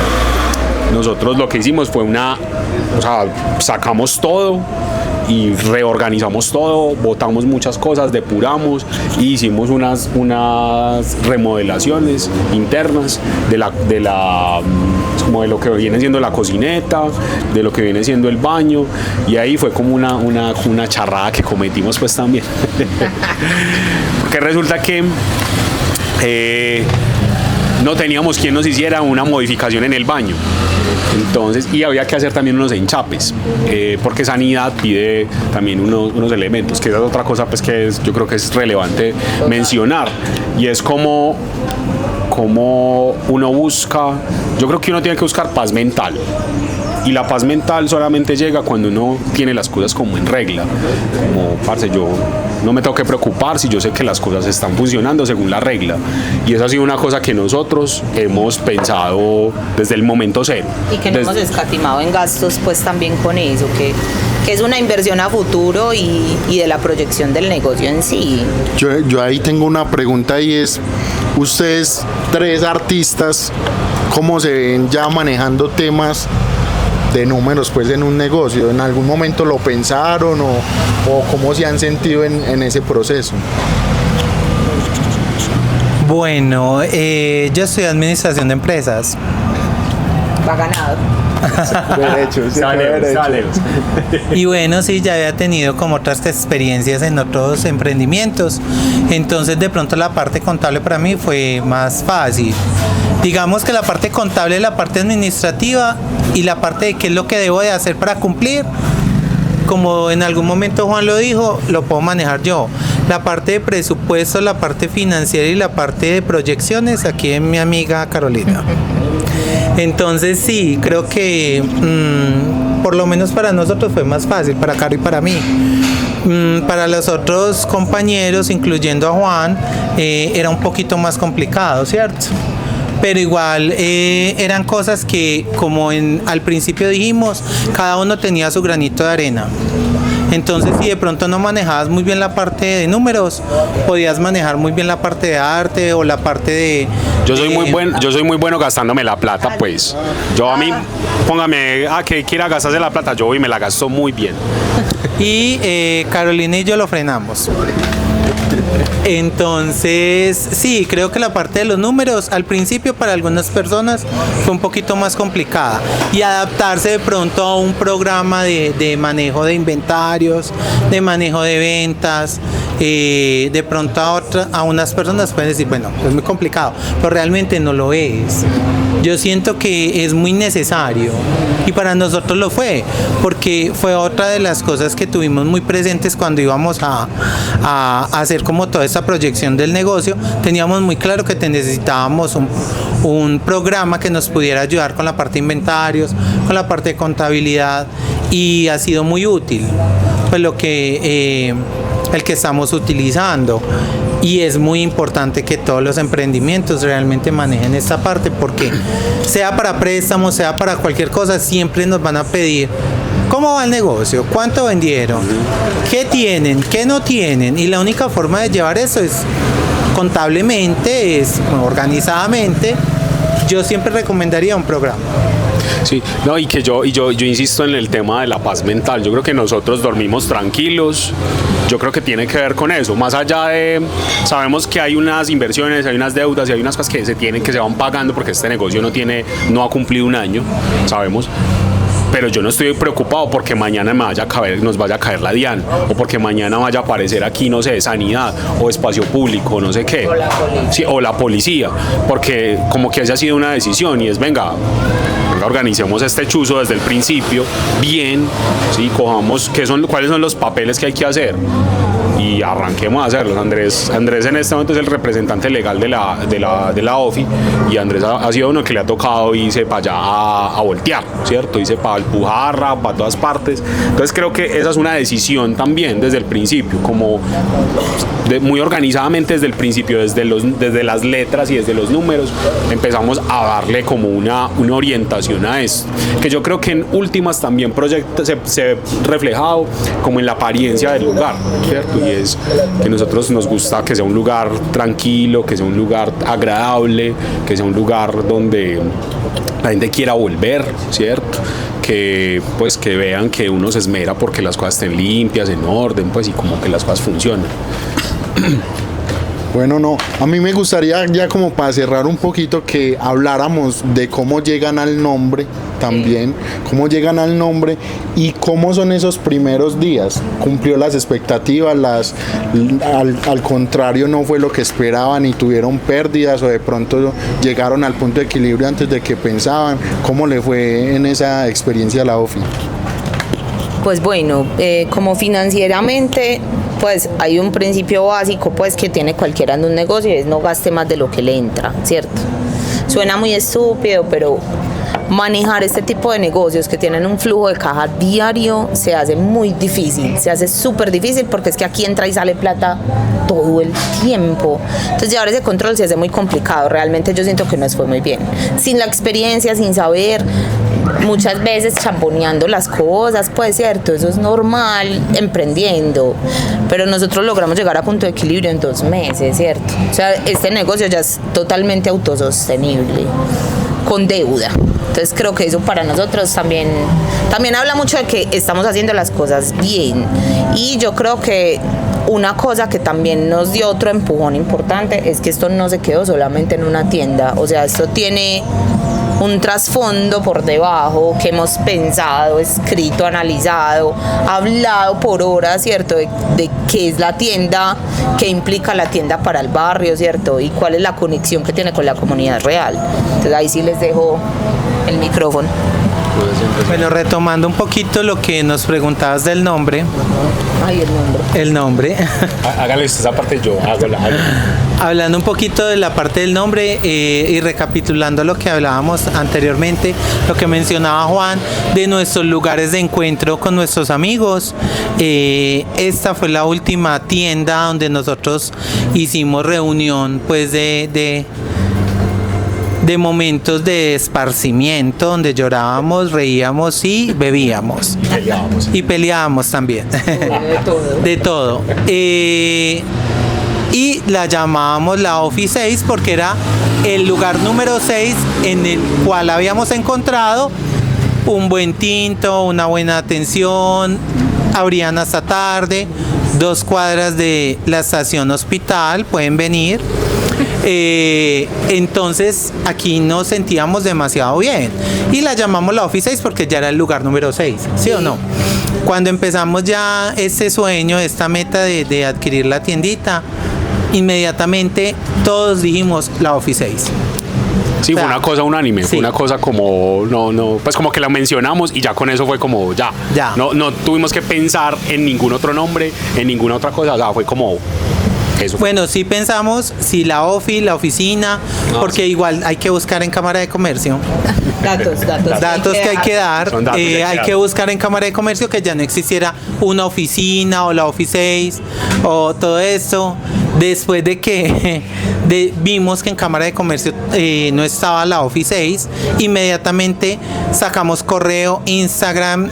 Nosotros lo que hicimos fue sacamos todo y reorganizamos todo, botamos muchas cosas, depuramos y hicimos unas remodelaciones internas de lo que viene siendo la cocineta, de lo que viene siendo el baño, y ahí fue como una charrada que cometimos pues también. Porque resulta que no teníamos quien nos hiciera una modificación en el baño. Entonces, y había que hacer también unos enchapes, porque Sanidad pide también unos elementos, que es otra cosa pues que yo creo que es relevante mencionar, y es como uno busca, yo creo que uno tiene que buscar paz mental. Y la paz mental solamente llega cuando uno tiene las cosas como en regla. Como, parce, yo no me tengo que preocupar si yo sé que las cosas están funcionando según la regla. Y eso ha sido una cosa que nosotros hemos pensado desde el momento cero. Y que no hemos escatimado en gastos pues también con eso, que es una inversión a futuro y de la proyección del negocio en sí. Yo ahí tengo una pregunta, y es, ustedes 3 artistas, ¿cómo se ven ya manejando temas de números pues en un negocio? ¿En algún momento lo pensaron o cómo se han sentido en ese proceso? Bueno, yo estudié administración de empresas Va ganado. Derecho, sí, derecho. Y bueno, sí, ya había tenido como otras experiencias en otros emprendimientos. Entonces, de pronto la parte contable para mí fue más fácil. Digamos que la parte contable, la parte administrativa y la parte de qué es lo que debo de hacer para cumplir, como en algún momento Juan lo dijo, lo puedo manejar yo. La parte de presupuesto, la parte financiera y la parte de proyecciones, aquí es mi amiga Carolina. Entonces sí, creo que por lo menos para nosotros fue más fácil, para Caro y para mí. Para los otros compañeros, incluyendo a Juan, era un poquito más complicado, ¿cierto? Pero igual eran cosas que, como al principio dijimos, cada uno tenía su granito de arena. Entonces, si de pronto no manejabas muy bien la parte de números, podías manejar muy bien la parte de arte o la parte de... Yo soy muy bueno gastándome la plata, pues. Yo a mí, póngame a que quiera gastarse la plata, yo voy y me la gasto muy bien. Y Carolina y yo lo frenamos. Entonces, sí, creo que la parte de los números al principio para algunas personas fue un poquito más complicada y adaptarse de pronto a un programa de manejo de inventarios, de manejo de ventas, de pronto a unas personas pueden decir, bueno, es muy complicado, pero realmente no lo es. Yo siento que es muy necesario y para nosotros lo fue, porque fue otra de las cosas que tuvimos muy presentes cuando íbamos a hacer como toda esta proyección del negocio. Teníamos muy claro que necesitábamos un programa que nos pudiera ayudar con la parte de inventarios, con la parte de contabilidad, y ha sido muy útil pues el que estamos utilizando. Y es muy importante que todos los emprendimientos realmente manejen esta parte, porque sea para préstamos, sea para cualquier cosa, siempre nos van a pedir cómo va el negocio, cuánto vendieron, qué tienen, qué no tienen. Y la única forma de llevar eso es contablemente, es organizadamente. Yo siempre recomendaría un programa. Sí, no, y que yo insisto en el tema de la paz mental. Yo creo que nosotros dormimos tranquilos. Yo creo que tiene que ver con eso. Más allá de, sabemos que hay unas inversiones, hay unas deudas y hay unas cosas que se van pagando porque este negocio no ha cumplido un año, sabemos. Pero yo no estoy preocupado porque mañana nos vaya a caer la DIAN, o porque mañana vaya a aparecer aquí, no sé, sanidad o espacio público, no sé qué. O la policía, porque como que esa ha sido una decisión y es, venga, organicemos este chuzo desde el principio, bien, ¿sí? Cojamos cuáles son los papeles que hay que hacer y arranquemos a hacerlos. Andrés en este momento es el representante legal de la OFI, y Andrés ha sido uno que le ha tocado irse para allá a voltear, ¿cierto? Irse para Alpujarra, para todas partes. Entonces creo que esa es una decisión también desde el principio, como muy organizadamente desde el principio, desde las letras y desde los números, empezamos a darle como una orientación a esto, que yo creo que en últimas también se reflejado como en la apariencia del lugar, ¿cierto? Y es que a nosotros nos gusta que sea un lugar tranquilo, que sea un lugar agradable, que sea un lugar donde la gente quiera volver, ¿cierto? Que vean que uno se esmera porque las cosas estén limpias, en orden, pues, y como que las cosas funcionan. Bueno, no, a mí me gustaría ya como para cerrar un poquito que habláramos de cómo llegan al nombre también, cómo llegan al nombre y cómo son esos primeros días. ¿Cumplió las expectativas? Al contrario, no fue lo que esperaban y tuvieron pérdidas, o de pronto llegaron al punto de equilibrio antes de que pensaban? ¿Cómo le fue en esa experiencia a la OFI? Pues bueno, como financieramente, pues hay un principio básico pues que tiene cualquiera en un negocio, y es no gaste más de lo que le entra, ¿cierto? Suena muy estúpido, pero manejar este tipo de negocios que tienen un flujo de caja diario se hace muy difícil, se hace súper difícil, porque es que aquí entra y sale plata todo el tiempo. Entonces llevar ese control se hace muy complicado. Realmente yo siento que nos fue muy bien. Sin la experiencia, sin saber, muchas veces champoneando las cosas, pues cierto, eso es normal emprendiendo, pero nosotros logramos llegar a punto de equilibrio en 2 meses, ¿cierto? O sea, este negocio ya es totalmente autosostenible, con deuda. Entonces creo que eso para nosotros también habla mucho de que estamos haciendo las cosas bien. Y yo creo que una cosa que también nos dio otro empujón importante es que esto no se quedó solamente en una tienda. O sea, esto tiene un trasfondo por debajo que hemos pensado, escrito, analizado, hablado por horas, ¿cierto? De qué es la tienda, qué implica la tienda para el barrio, ¿cierto? Y cuál es la conexión que tiene con la comunidad real. Entonces ahí sí les dejo el micrófono. Bueno, retomando un poquito lo que nos preguntabas del nombre. Ay, el nombre. El nombre. Hágale esa parte yo, hágala. Hablando un poquito de la parte del nombre y recapitulando lo que hablábamos anteriormente, lo que mencionaba Juan de nuestros lugares de encuentro con nuestros amigos. Esta fue la última tienda donde nosotros hicimos reunión pues de momentos de esparcimiento, donde llorábamos, reíamos y bebíamos. Y peleábamos también. De todo. Y la llamábamos la Office 6 porque era el lugar número 6 en el cual habíamos encontrado un buen tinto, una buena atención, abrían hasta tarde, 2 cuadras de la estación Hospital, pueden venir. Entonces aquí nos sentíamos demasiado bien y la llamamos la Office 6 porque ya era el lugar número 6, ¿sí o no? Cuando empezamos ya este sueño, esta meta de adquirir la tiendita, inmediatamente todos dijimos la Office 6. Sí, fue una cosa unánime, sí. Fue una cosa como, pues como que la mencionamos y ya con eso fue como, ya. No tuvimos que pensar en ningún otro nombre, en ninguna otra cosa, o sea, fue como eso. Bueno, sí pensamos, si la oficina, porque igual hay que buscar en Cámara de Comercio. Datos que hay que dar, hay que buscar en Cámara de Comercio que ya no existiera una oficina o la Office 6 o todo eso. Después de que vimos que en Cámara de Comercio no estaba la Office 6, inmediatamente sacamos correo, Instagram,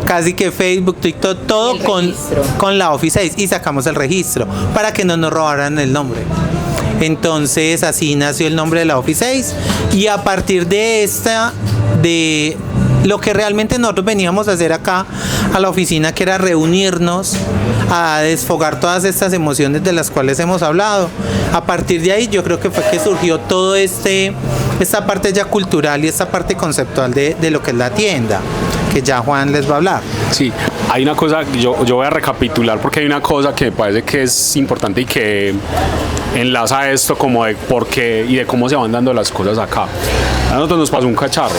casi que Facebook, TikTok, todo con la Office 6 y sacamos el registro para que no nos robaran el nombre. Entonces así nació el nombre de la Office 6 y a partir de lo que realmente nosotros veníamos a hacer acá a la oficina, que era reunirnos a desfogar todas estas emociones de las cuales hemos hablado. A partir de ahí yo creo que fue que surgió todo esta parte ya cultural y esta parte conceptual de lo que es la tienda, que ya Juan les va a hablar. Sí, hay una cosa, yo voy a recapitular porque hay una cosa que me parece que es importante y que enlaza esto como de por qué y de cómo se van dando las cosas acá. A nosotros nos pasó un cacharro.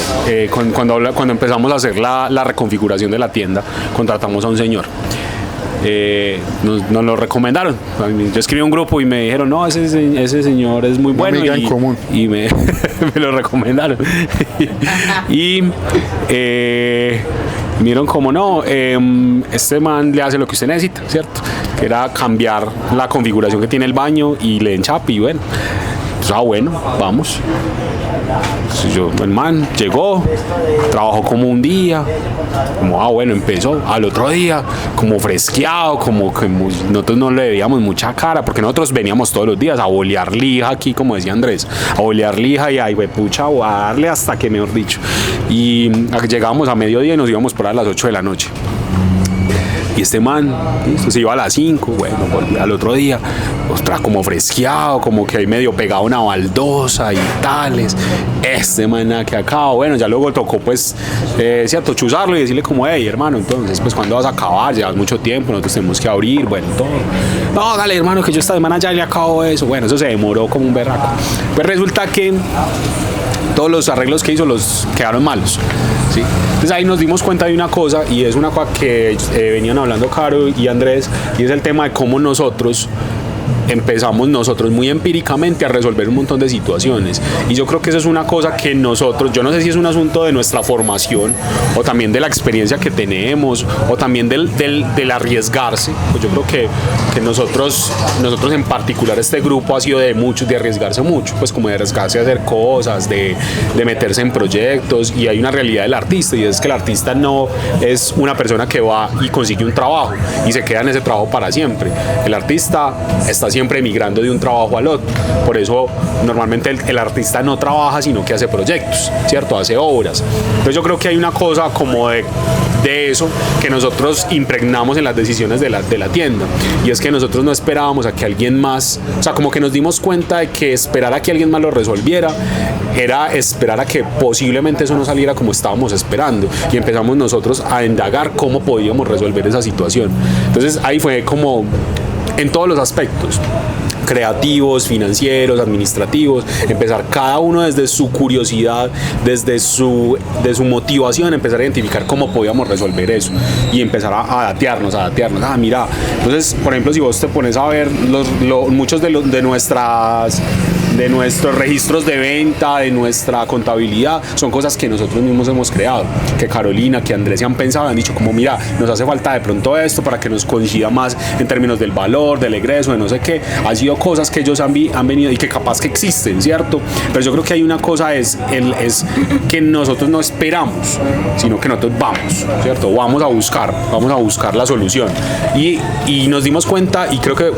Cuando empezamos a hacer la reconfiguración de la tienda, contratamos a un señor. Nos lo recomendaron. Yo escribí un grupo y me dijeron, no, ese señor es muy bueno. Amiga en común. Y me lo recomendaron. Y vieron como no, este man le hace lo que usted necesita, ¿cierto? Que era cambiar la configuración que tiene el baño y le enchape y bueno. Pues, bueno, vamos. El man llegó, trabajó como un día, como bueno, empezó, al otro día como fresqueado, como que nosotros no le veíamos mucha cara, porque nosotros veníamos todos los días a bolear lija aquí, como decía Andrés, a bolear lija y ahí, pucha, a darle hasta que, mejor dicho, y llegábamos a mediodía y nos íbamos por a las 8 de la noche. Y este man se iba a las 5, bueno, volvía al otro día, ostras, como fresqueado, como que ahí medio pegado una baldosa y tales. Este man nada que acaba, bueno, ya luego tocó pues, cierto, chuzarlo y decirle como, hey, hermano, entonces, pues, ¿cuándo vas a acabar? Llevas mucho tiempo, nosotros tenemos que abrir, bueno, todo. No, dale, hermano, que yo esta semana ya le acabo eso. Bueno, eso se demoró como un berraco. Pues resulta que todos los arreglos que hizo los quedaron malos, ¿sí? Entonces ahí nos dimos cuenta de una cosa, y es una cosa que venían hablando Caro y Andrés, y es el tema de cómo nosotros empezamos muy empíricamente a resolver un montón de situaciones, y yo creo que eso es una cosa que nosotros, yo no sé si es un asunto de nuestra formación o también de la experiencia que tenemos o también del arriesgarse. Pues yo creo que nosotros en particular, este grupo ha sido de arriesgarse mucho, pues como de arriesgarse a hacer cosas, de meterse en proyectos, y hay una realidad del artista, y es que el artista no es una persona que va y consigue un trabajo y se queda en ese trabajo para siempre. El artista está siempre migrando de un trabajo al otro. Por eso normalmente el artista no trabaja, sino que hace proyectos, ¿cierto? Hace obras. Entonces yo creo que hay una cosa como de eso que nosotros impregnamos en las decisiones de la tienda, y es que nosotros no esperábamos a que alguien más, o sea, como que nos dimos cuenta de que esperar a que alguien más lo resolviera era esperar a que posiblemente eso no saliera como estábamos esperando, y empezamos nosotros a indagar cómo podíamos resolver esa situación. Entonces ahí fue como en todos los aspectos, creativos, financieros, administrativos, empezar cada uno desde su curiosidad, desde su motivación, empezar a identificar cómo podíamos resolver eso y empezar a datearnos. Mira, entonces, por ejemplo, si vos te pones a ver muchos de nuestros registros de venta, de nuestra contabilidad, son cosas que nosotros mismos hemos creado, que Carolina, que Andrés se han pensado, han dicho como mira, nos hace falta de pronto esto para que nos coincida más en términos del valor, del egreso, de no sé qué. Ha sido cosas que ellos han venido y que capaz que existen, ¿cierto? Pero yo creo que hay una cosa es que nosotros no esperamos, sino que nosotros vamos, ¿cierto? Vamos a buscar la solución. Y nos dimos cuenta, y creo que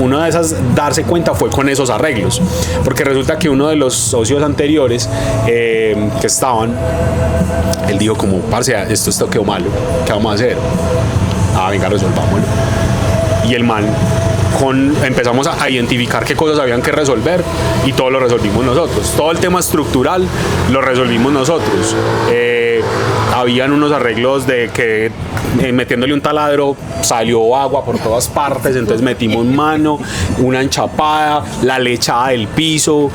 una de esas darse cuenta fue con esos arreglos. Porque resulta que uno de los socios anteriores que estaban, él dijo como, parce, esto quedó malo, ¿qué vamos a hacer? Venga, resolvámoslo. Y el man, empezamos a identificar qué cosas habían que resolver, y todo lo resolvimos nosotros. Todo el tema estructural lo resolvimos nosotros. Habían unos arreglos de que metiéndole un taladro salió agua por todas partes, entonces metimos mano, una enchapada, la lechada del piso,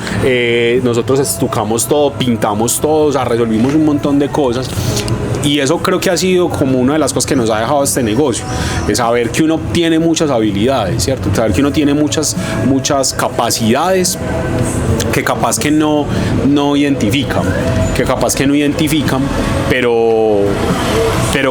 nosotros estucamos todo, pintamos todo, o sea, resolvimos un montón de cosas. Y eso creo que ha sido como una de las cosas que nos ha dejado este negocio, es saber que uno tiene muchas habilidades, ¿cierto? Saber que uno tiene muchas capacidades que capaz que no identifican, pero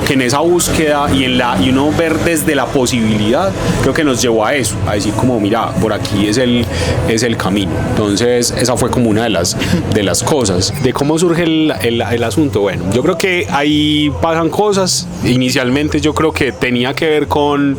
que en esa búsqueda y uno ver desde la posibilidad, creo que nos llevó a eso, a decir como mira, por aquí es el camino. Entonces esa fue como una de las cosas. De cómo surge el asunto, bueno, yo creo que ahí pasan cosas. Inicialmente yo creo que tenía que ver con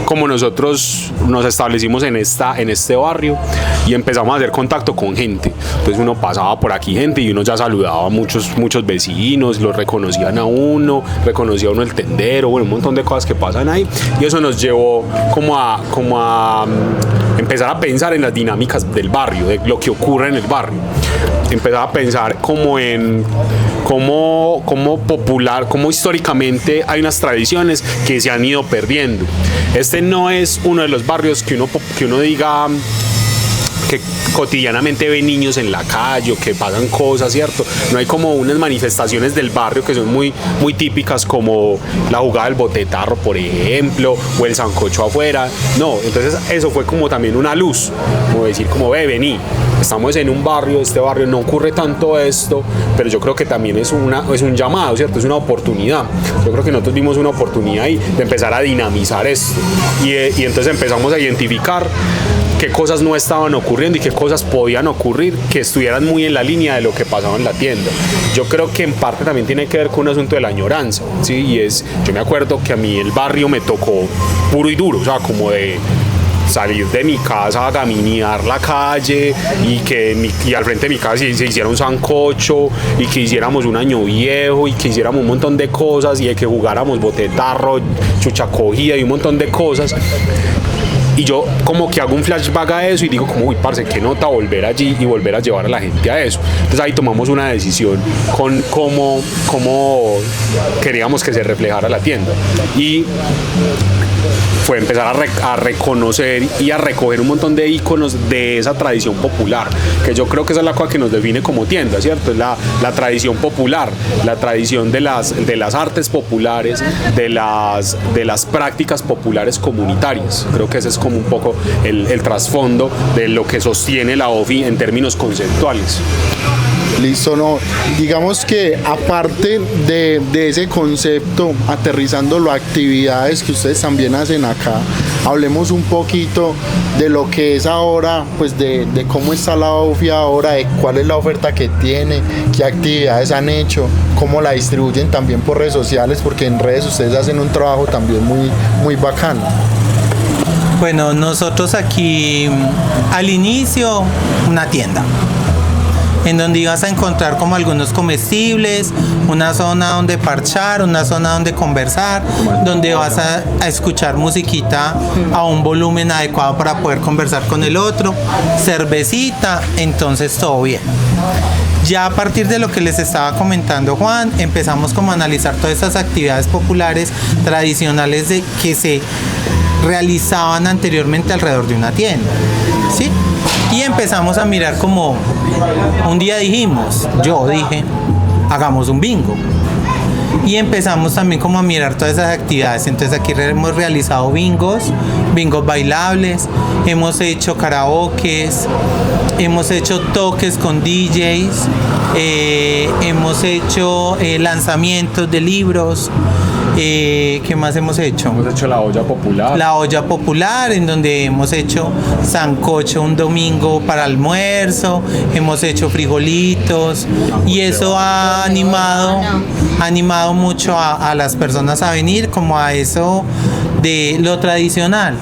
como nosotros nos establecimos en este barrio y empezamos a hacer contacto con gente. Entonces uno pasaba por aquí gente y uno ya saludaba a muchos vecinos, los reconocían a uno, reconocía a uno el tendero, bueno, un montón de cosas que pasan ahí, y eso nos llevó como a empezar a pensar en las dinámicas del barrio, de lo que ocurre en el barrio. Empezar a pensar como en cómo históricamente hay unas tradiciones que se han ido perdiendo. Este no es uno de los barrios que uno diga que cotidianamente ve niños en la calle o que pasan cosas, ¿cierto? No hay como unas manifestaciones del barrio que son muy, muy típicas, como la jugada del botetarro, por ejemplo, o el sancocho afuera. No, entonces eso fue como también una luz, como decir como vení, estamos en un barrio, este barrio no ocurre tanto esto, pero yo creo que también es un llamado, ¿cierto? Es una oportunidad. Yo creo que nosotros dimos una oportunidad ahí de empezar a dinamizar esto, y entonces empezamos a identificar qué cosas no estaban ocurriendo y qué cosas podían ocurrir que estuvieran muy en la línea de lo que pasaba en la tienda. Yo creo que en parte también tiene que ver con un asunto de la añoranza, ¿sí? Y yo me acuerdo que a mí el barrio me tocó puro y duro, o sea, como de salir de mi casa a caminar la calle y al frente de mi casa se hiciera un sancocho y que hiciéramos un año viejo y que hiciéramos un montón de cosas y de que jugáramos botetarro, chuchacogida y un montón de cosas. Y yo como que hago un flashback a eso y digo como, uy, parce, qué nota volver allí y volver a llevar a la gente a eso. Entonces ahí tomamos una decisión con cómo queríamos que se reflejara la tienda. Y fue empezar a reconocer y a recoger un montón de íconos de esa tradición popular, que yo creo que esa es la cosa que nos define como tienda, ¿cierto? Es la tradición popular, la tradición de las artes populares, de las prácticas populares comunitarias. Creo que ese es como un poco el trasfondo de lo que sostiene la OFI en términos conceptuales. Listo, no. Digamos que aparte de ese concepto, aterrizándolo a actividades que ustedes también hacen acá, hablemos un poquito de lo que es ahora, pues de cómo está la OFI ahora, de cuál es la oferta que tiene, qué actividades han hecho, cómo la distribuyen también por redes sociales, porque en redes ustedes hacen un trabajo también muy, muy bacano. Bueno, nosotros aquí al inicio una tienda en donde ibas a encontrar como algunos comestibles, una zona donde parchar, una zona donde conversar, donde vas a escuchar musiquita a un volumen adecuado para poder conversar con el otro, cervecita, entonces todo bien. Ya a partir de lo que les estaba comentando Juan, empezamos como a analizar todas esas actividades populares tradicionales que se realizaban anteriormente alrededor de una tienda, ¿sí? Y empezamos a mirar como un día yo dije, hagamos un bingo. Y empezamos también como a mirar todas esas actividades. Entonces aquí hemos realizado bingos bailables, hemos hecho karaokes, hemos hecho toques con DJs, hemos hecho lanzamientos de libros. ¿Qué más hemos hecho? Hemos hecho la olla popular. La olla popular, en donde hemos hecho sancocho un domingo para almuerzo, hemos hecho frijolitos y eso ha animado mucho a las personas a venir como a eso de lo tradicional.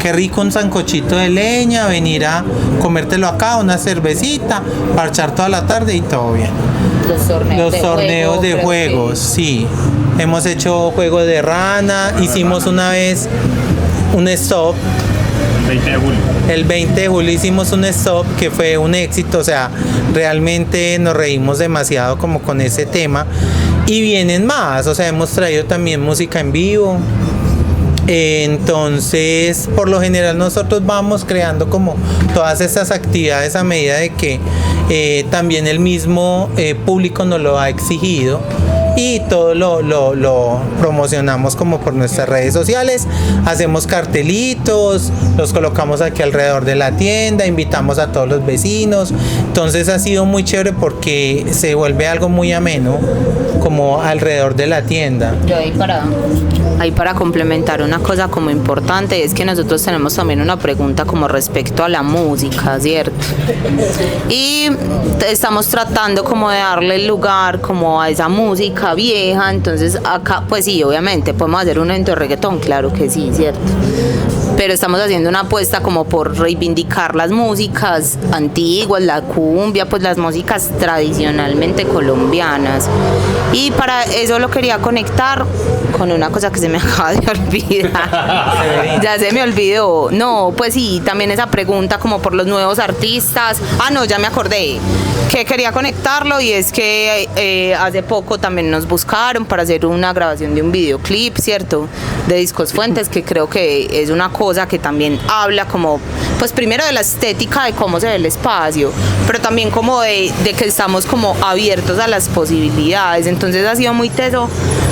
Qué rico un sancochito de leña, venir a comértelo acá, una cervecita, parchar toda la tarde y todo bien. Los torneos de juegos, sí. Hemos hecho juego de rana, hicimos una vez un stop. El 20 de julio hicimos un stop que fue un éxito, o sea, realmente nos reímos demasiado como con ese tema. Y vienen más, o sea, hemos traído también música en vivo. Entonces, por lo general nosotros vamos creando como todas estas actividades a medida de que también el mismo público nos lo ha exigido. Y todo lo promocionamos como por nuestras redes sociales, hacemos cartelitos, los colocamos aquí alrededor de la tienda, invitamos a todos los vecinos, entonces ha sido muy chévere porque se vuelve algo muy ameno como alrededor de la tienda. Yo ahí para complementar una cosa como importante es que nosotros tenemos también una pregunta como respecto a la música, ¿cierto? Y estamos tratando como de darle lugar como a esa música vieja, entonces acá pues sí, obviamente podemos hacer un evento de reggaetón, claro que sí, ¿cierto? Pero estamos haciendo una apuesta como por reivindicar las músicas antiguas, la cumbia, pues las músicas tradicionalmente colombianas. Y para eso lo quería conectar con una cosa que se me acaba de olvidar. Ya se me olvidó. No, pues sí, también esa pregunta como por los nuevos artistas. No, ya me acordé que quería conectarlo y es que hace poco también nos buscaron para hacer una grabación de un videoclip, ¿cierto? De Discos Fuentes, que creo que es una cosa que también habla como, pues primero de la estética de cómo se ve el espacio, pero también como de que estamos como abiertos a las posibilidades. Entonces ha sido muy teso,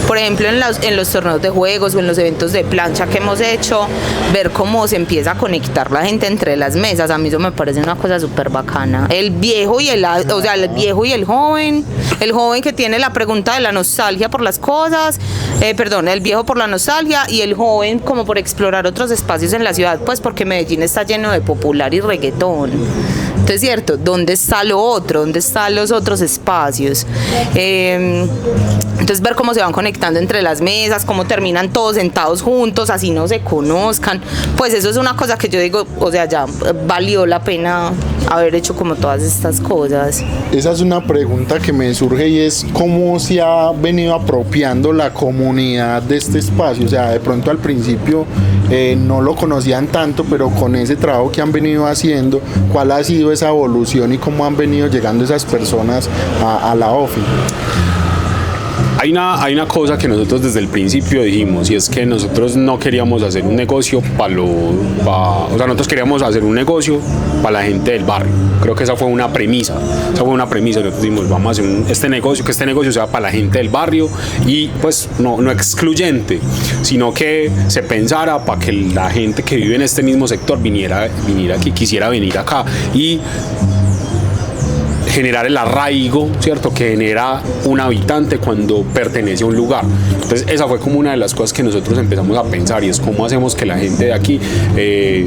por ejemplo en los torneos de juegos o en los eventos de plancha que hemos hecho, ver cómo se empieza a conectar la gente entre las mesas. A mí eso me parece una cosa súper bacana. El viejo y el joven que tiene la pregunta de la nostalgia por las cosas, el viejo por la nostalgia y el joven como por explorar otros espacios en la ciudad, pues porque Medellín está lleno de popular y reggaetón. Entonces, cierto, ¿dónde está lo otro? ¿Dónde están los otros espacios? Entonces, ver cómo se van conectando entre las mesas, cómo terminan todos sentados juntos, así no se conozcan. Pues eso es una cosa que yo digo, o sea, ya valió la pena haber hecho como todas estas cosas. Esa es una pregunta que me surge y es cómo se ha venido apropiando la comunidad de este espacio. O sea, de pronto al principio no lo conocían tanto, pero con ese trabajo que han venido haciendo, ¿cuál ha sido esa evolución y cómo han venido llegando esas personas a la OFI? Hay una cosa que nosotros desde el principio dijimos, y es que nosotros no queríamos hacer un negocio nosotros queríamos hacer un negocio para la gente del barrio. Creo que esa fue una premisa. Nosotros dijimos, vamos a hacer este negocio sea para la gente del barrio y pues no excluyente, sino que se pensara para que la gente que vive en este mismo sector viniera aquí, quisiera venir acá y generar el arraigo, ¿cierto?, que genera un habitante cuando pertenece a un lugar. Entonces esa fue como una de las cosas que nosotros empezamos a pensar, y es cómo hacemos que la gente de aquí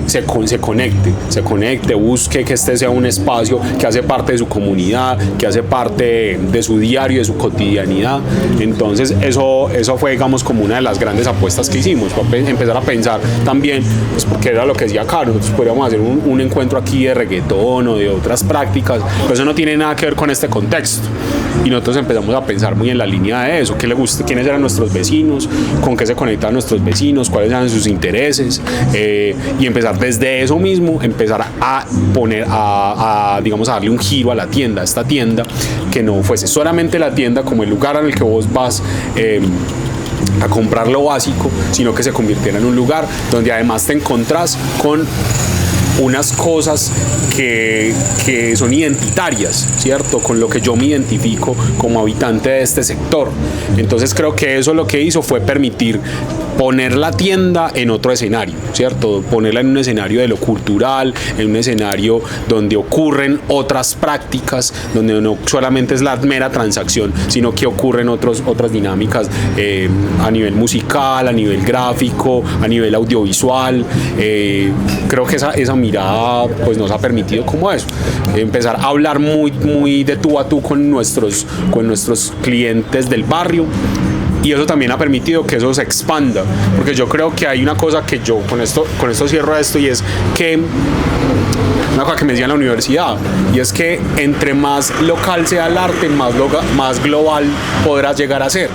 se conecte, busque que este sea un espacio que hace parte de su comunidad, que hace parte de su diario, de su cotidianidad. Entonces eso fue, digamos, como una de las grandes apuestas que hicimos, para empezar a pensar también, pues porque era lo que decía Caro, nosotros podríamos hacer un encuentro aquí de reggaetón o de otras prácticas, pero eso no tiene nada que ver con este contexto. Y nosotros empezamos a pensar muy en la línea de eso, qué le gusta, quiénes eran nuestros vecinos, con qué se conectaban nuestros vecinos, cuáles eran sus intereses, y empezar desde eso mismo, empezar a poner, digamos, a darle un giro a la tienda, a esta tienda, que no fuese solamente la tienda como el lugar en el que vos vas a comprar lo básico, sino que se convirtiera en un lugar donde además te encontrás con unas cosas que son identitarias, ¿cierto?, con lo que yo me identifico como habitante de este sector. Entonces creo que eso lo que hizo fue permitir poner la tienda en otro escenario, ¿cierto?, ponerla en un escenario de lo cultural, en un escenario donde ocurren otras prácticas, donde no solamente es la mera transacción, sino que ocurren otras dinámicas a nivel musical, a nivel gráfico, a nivel audiovisual. Creo que esa mirada pues nos ha permitido como eso, empezar a hablar muy de tú a tú con nuestros clientes del barrio. Y eso también ha permitido que eso se expanda, porque yo creo que hay una cosa que yo con esto cierro esto, y es que una cosa que me decía en la universidad, y es que entre más local sea el arte, más global podrás llegar a ser.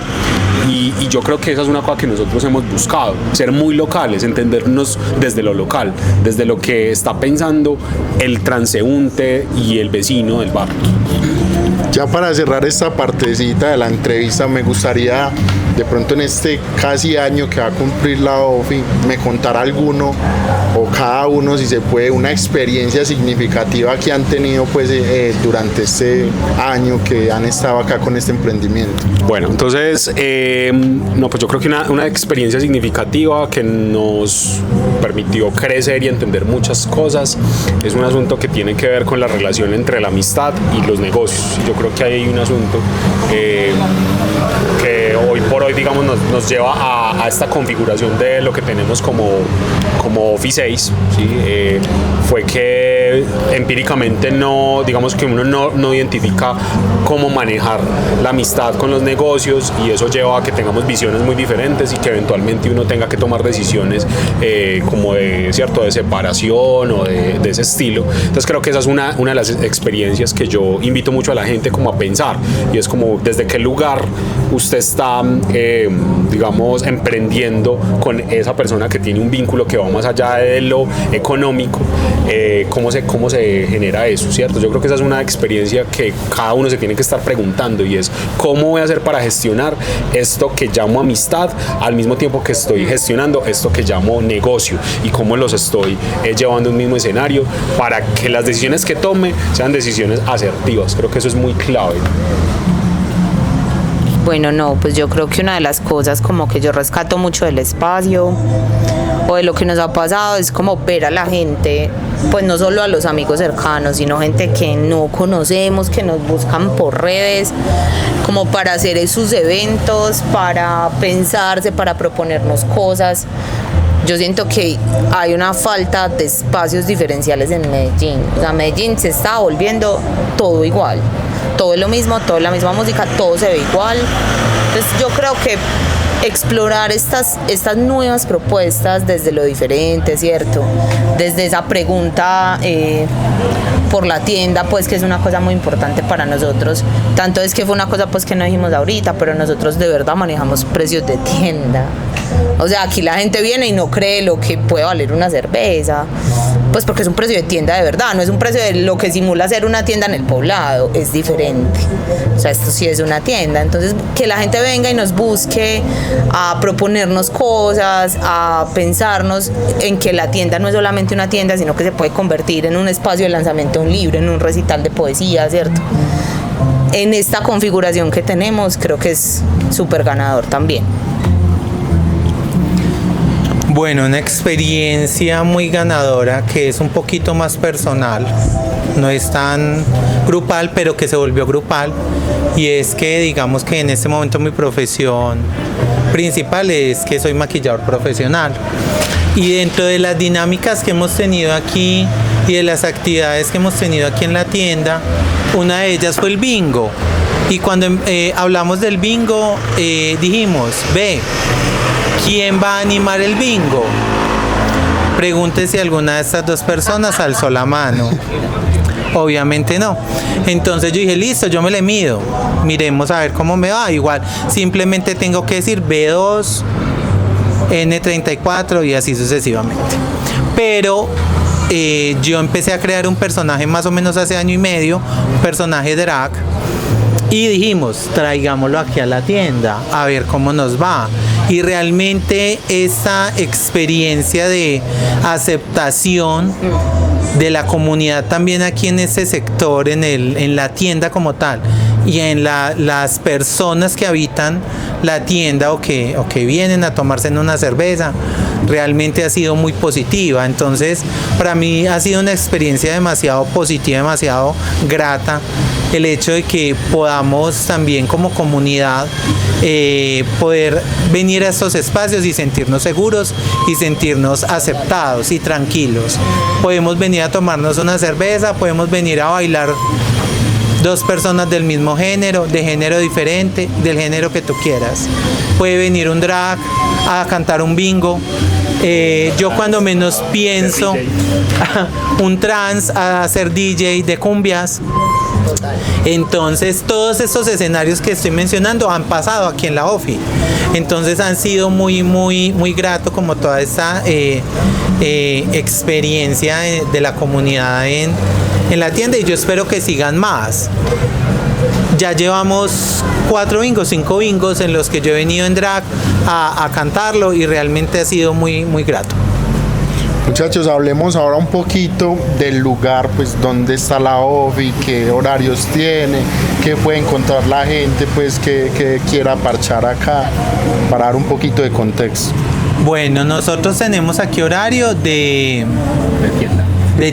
Y yo creo que esa es una cosa que nosotros hemos buscado, ser muy locales, entendernos desde lo local, desde lo que está pensando el transeúnte y el vecino del barrio. Ya para cerrar esta partecita de la entrevista, me gustaría de pronto en este casi año que va a cumplir la OFI, me contará alguno o cada uno, si se puede, una experiencia significativa que han tenido pues durante este año que han estado acá con este emprendimiento. Bueno, entonces, pues yo creo que una experiencia significativa que nos permitió crecer y entender muchas cosas es un asunto que tiene que ver con la relación entre la amistad y los negocios. Yo creo que hay un asunto que hoy por hoy, digamos, nos lleva a esta configuración de lo que tenemos como Office 6, ¿sí? Fue que empíricamente digamos que uno no identifica cómo manejar la amistad con los negocios, y eso lleva a que tengamos visiones muy diferentes y que eventualmente uno tenga que tomar decisiones como de separación o de ese estilo. Entonces creo que esa es una de las experiencias que yo invito mucho a la gente como a pensar, y es como desde qué lugar usted está digamos emprendiendo con esa persona que tiene un vínculo que va más allá de lo económico, cómo se genera eso, ¿cierto? Yo creo que esa es una experiencia que cada uno se tiene que estar preguntando, y es cómo voy a hacer para gestionar esto que llamo amistad al mismo tiempo que estoy gestionando esto que llamo negocio, y cómo los estoy llevando a un mismo escenario para que las decisiones que tome sean decisiones asertivas. Creo que eso es muy clave. Bueno, no, pues yo creo que una de las cosas como que yo rescato mucho del espacio o de lo que nos ha pasado es como ver a la gente, pues no solo a los amigos cercanos, sino gente que no conocemos, que nos buscan por redes, como para hacer esos eventos, para pensarse, para proponernos cosas. Yo siento que hay una falta de espacios diferenciales en Medellín. O sea, Medellín se está volviendo todo igual. Todo es lo mismo, todo es la misma música, todo se ve igual. Entonces yo creo que explorar estas nuevas propuestas desde lo diferente, ¿cierto? Desde esa pregunta por la tienda, pues que es una cosa muy importante para nosotros. Tanto es que fue una cosa pues que no dijimos ahorita, pero nosotros de verdad manejamos precios de tienda. O sea, aquí la gente viene y no cree lo que puede valer una cerveza, pues porque es un precio de tienda de verdad, no es un precio de lo que simula ser una tienda en el poblado, es diferente. O sea, esto sí es una tienda. Entonces, que la gente venga y nos busque a proponernos cosas, a pensarnos en que la tienda no es solamente una tienda, sino que se puede convertir en un espacio de lanzamiento de un libro, en un recital de poesía, ¿cierto? En esta configuración que tenemos, creo que es súper ganador también. Bueno, una experiencia muy ganadora que es un poquito más personal, no es tan grupal, pero que se volvió grupal, y es que digamos que en este momento mi profesión principal es que soy maquillador profesional, y dentro de las dinámicas que hemos tenido aquí y de las actividades que hemos tenido aquí en la tienda, una de ellas fue el bingo. Y cuando hablamos del bingo, dijimos, ve, ¿quién va a animar el bingo? Pregunte si alguna de estas dos personas alzó la mano. Obviamente no. Entonces yo dije, listo, yo me le mido. Miremos a ver cómo me va. Igual, simplemente tengo que decir B2, N34 y así sucesivamente. Pero yo empecé a crear un personaje más o menos hace año y medio, un personaje drag. Y dijimos, traigámoslo aquí a la tienda, a ver cómo nos va. Y realmente esa experiencia de aceptación de la comunidad también aquí en ese sector, en la tienda como tal, y en las personas que habitan la tienda o que vienen a tomarse una cerveza, realmente ha sido muy positiva. Entonces, para mí ha sido una experiencia demasiado positiva, demasiado grata, el hecho de que podamos también como comunidad poder venir a estos espacios y sentirnos seguros y sentirnos aceptados y tranquilos. Podemos venir a tomarnos una cerveza, podemos venir a bailar dos personas del mismo género, de género diferente, del género que tú quieras. Puede venir un drag a cantar un bingo. Yo cuando menos pienso, un trans a hacer DJ de cumbias. Entonces todos estos escenarios que estoy mencionando han pasado aquí en la OFI. Entonces han sido muy grato como toda esta experiencia de la comunidad en la tienda, y yo espero que sigan más. Ya llevamos 4 bingos, 5 bingos en los que yo he venido en drag a cantarlo, y realmente ha sido muy grato. Muchachos, hablemos ahora un poquito del lugar, pues dónde está la OFI, qué horarios tiene, qué puede encontrar la gente, pues que quiera parchar acá, para dar un poquito de contexto. Bueno, nosotros tenemos aquí horario de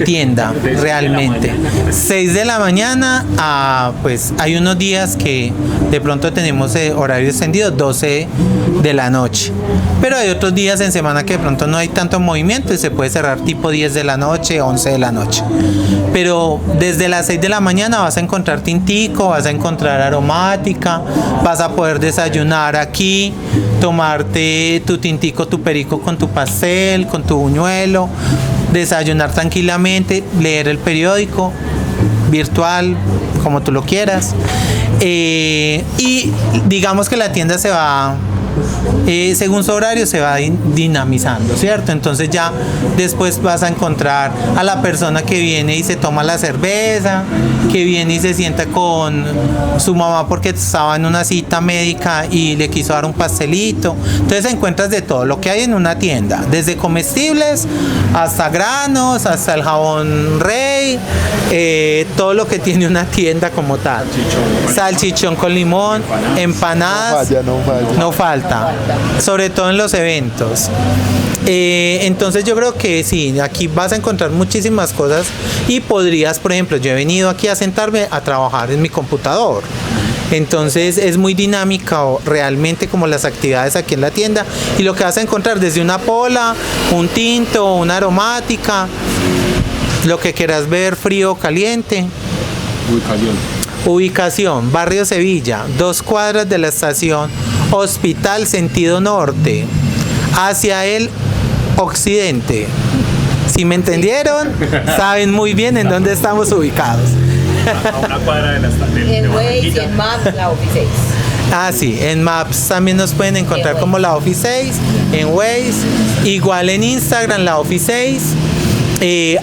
tienda, realmente. 6 de la mañana a, pues hay unos días que de pronto tenemos horario extendido, 12 de la noche. Pero hay otros días en semana que de pronto no hay tanto movimiento y se puede cerrar tipo 10 de la noche, 11 de la noche. Pero desde las 6 de la mañana vas a encontrar tintico, vas a encontrar aromática, vas a poder desayunar aquí, tomarte tu tintico, tu perico con tu pastel, con tu buñuelo, desayunar tranquilamente, leer el periódico virtual, como tú lo quieras, y digamos que la tienda se va, según su horario, se va dinamizando, ¿cierto? Entonces ya después vas a encontrar a la persona que viene y se toma la cerveza, que viene y se sienta con su mamá porque estaba en una cita médica y le quiso dar un pastelito. Entonces encuentras de todo lo que hay en una tienda, desde comestibles hasta granos, hasta el jabón Rey, todo lo que tiene una tienda como tal. Salchichón con limón, empanadas, no falta, sobre todo en los eventos. Entonces yo creo que sí, aquí vas a encontrar muchísimas cosas, y podrías, por ejemplo, yo he venido aquí a sentarme a trabajar en mi computador. Entonces es muy dinámica realmente como las actividades aquí en la tienda, y lo que vas a encontrar desde una pola, un tinto, una aromática, lo que quieras ver, frío o caliente. Ubicación, Barrio Sevilla, 2 cuadras de la estación Hospital sentido norte, hacia el occidente. Si me entendieron, saben muy bien en dónde estamos ubicados. A una cuadra de la estación. En Waze y en Maps, la OFI 6. Ah, sí, en Maps también nos pueden encontrar como la OFI 6, en Waze, igual en Instagram, la OFI 6.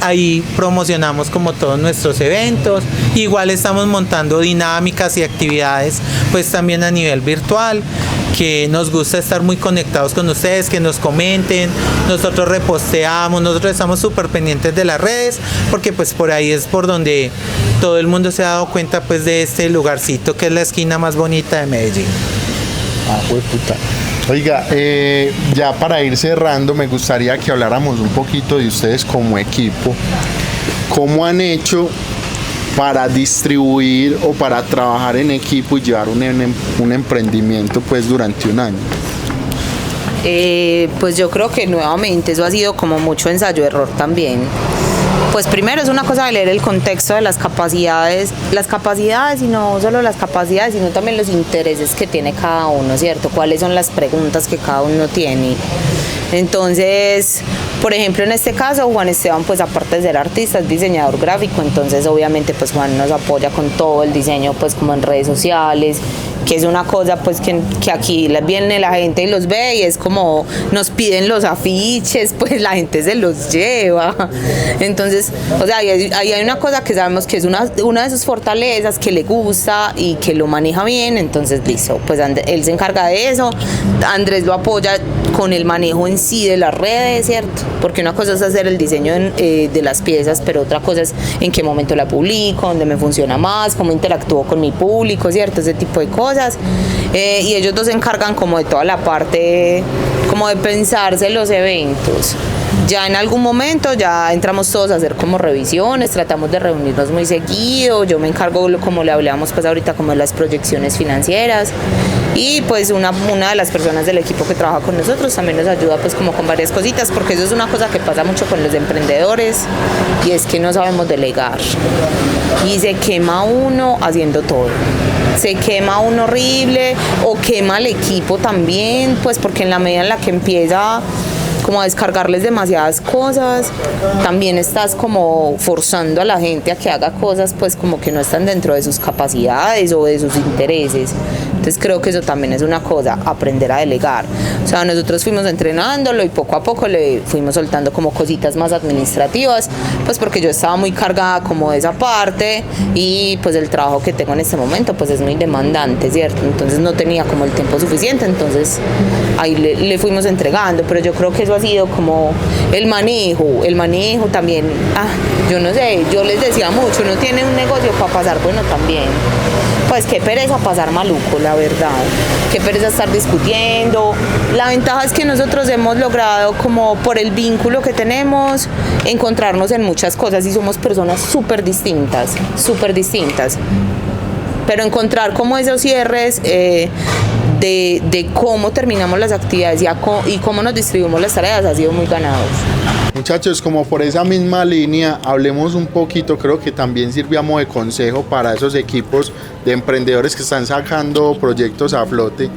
Ahí promocionamos como todos nuestros eventos. Igual estamos montando dinámicas y actividades pues también a nivel virtual, que nos gusta estar muy conectados con ustedes, que nos comenten, nosotros reposteamos, nosotros estamos súper pendientes de las redes, porque pues por ahí es por donde todo el mundo se ha dado cuenta pues de este lugarcito que es la esquina más bonita de Medellín. Ah, pues puta. Oiga, ya para ir cerrando, me gustaría que habláramos un poquito de ustedes como equipo. ¿Cómo han hecho para distribuir o para trabajar en equipo y llevar un emprendimiento pues durante un año? Pues yo creo que nuevamente eso ha sido como mucho ensayo-error también. Pues primero es una cosa de leer el contexto de las capacidades y no solo las capacidades, sino también los intereses que tiene cada uno, ¿cierto? ¿Cuáles son las preguntas que cada uno tiene? Entonces, por ejemplo, en este caso, Juan Esteban, pues aparte de ser artista, es diseñador gráfico, entonces obviamente pues Juan nos apoya con todo el diseño, pues como en redes sociales, que es una cosa pues que aquí viene la gente y los ve y es como nos piden los afiches, pues la gente se los lleva. Entonces, o sea, ahí hay una cosa que sabemos que es una de sus fortalezas, que le gusta y que lo maneja bien, entonces listo, pues él se encarga de eso, Andrés lo apoya con el manejo en sí de las redes, ¿cierto? Porque una cosa es hacer el diseño de las piezas, pero otra cosa es en qué momento la publico, dónde me funciona más, cómo interactúo con mi público, ¿cierto? Ese tipo de cosas. Y ellos dos se encargan como de toda la parte, como de pensarse los eventos. Ya en algún momento ya entramos todos a hacer como revisiones, tratamos de reunirnos muy seguido, yo me encargo, como le hablábamos pues ahorita, como de las proyecciones financieras, y pues una de las personas del equipo que trabaja con nosotros también nos ayuda pues como con varias cositas, porque eso es una cosa que pasa mucho con los emprendedores, y es que no sabemos delegar, y se quema uno haciendo todo. Se quema uno horrible, o quema el equipo también, pues porque en la medida en la que empieza como a descargarles demasiadas cosas, también estás como forzando a la gente a que haga cosas pues como que no están dentro de sus capacidades o de sus intereses. Entonces creo que eso también es una cosa, aprender a delegar. O sea, nosotros fuimos entrenándolo y poco a poco le fuimos soltando como cositas más administrativas, pues porque yo estaba muy cargada como de esa parte, y pues el trabajo que tengo en este momento pues es muy demandante, ¿cierto? Entonces no tenía como el tiempo suficiente, entonces ahí le fuimos entregando, pero yo creo que eso ha sido como el manejo también. Yo no sé, yo les decía mucho, uno tiene un negocio para pasar bueno también. Pues qué pereza pasar maluco, la verdad. Qué pereza estar discutiendo. La ventaja es que nosotros hemos logrado, como por el vínculo que tenemos, encontrarnos en muchas cosas, y somos personas súper distintas. Pero encontrar como esos cierres de cómo terminamos las actividades y cómo nos distribuimos las tareas ha sido muy ganador. Muchachos, como por esa misma línea, hablemos un poquito, creo que también sirviamos de consejo para esos equipos de emprendedores que están sacando proyectos a flote.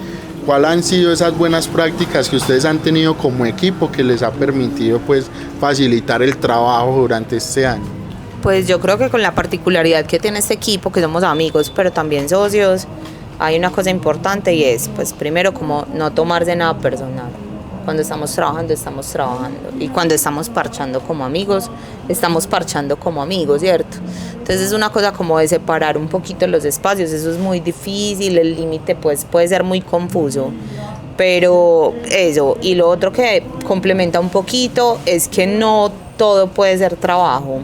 ¿Cuáles han sido esas buenas prácticas que ustedes han tenido como equipo que les ha permitido pues facilitar el trabajo durante este año? Pues yo creo que con la particularidad que tiene este equipo, que somos amigos pero también socios, hay una cosa importante, y es pues primero como no tomarse nada personal. Cuando estamos trabajando, y cuando estamos parchando como amigos, estamos parchando como amigos, ¿cierto? Entonces es una cosa como de separar un poquito los espacios, eso es muy difícil, el límite pues puede ser muy confuso, pero eso. Y lo otro que complementa un poquito es que no todo puede ser trabajo.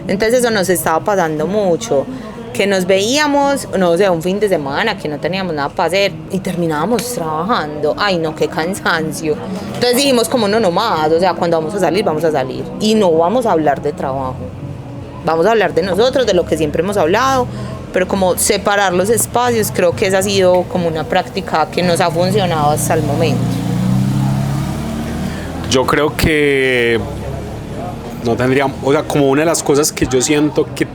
Entonces eso nos estaba pasando mucho, que nos veíamos, no sé, un fin de semana que no teníamos nada para hacer y terminábamos trabajando. Ay, no, qué cansancio. Entonces dijimos como no más, o sea, cuando vamos a salir y no vamos a hablar de trabajo. Vamos a hablar de nosotros, de lo que siempre hemos hablado, pero como separar los espacios, creo que esa ha sido como una práctica que nos ha funcionado hasta el momento. Yo creo que no tendría, o sea, como una de las cosas que yo siento que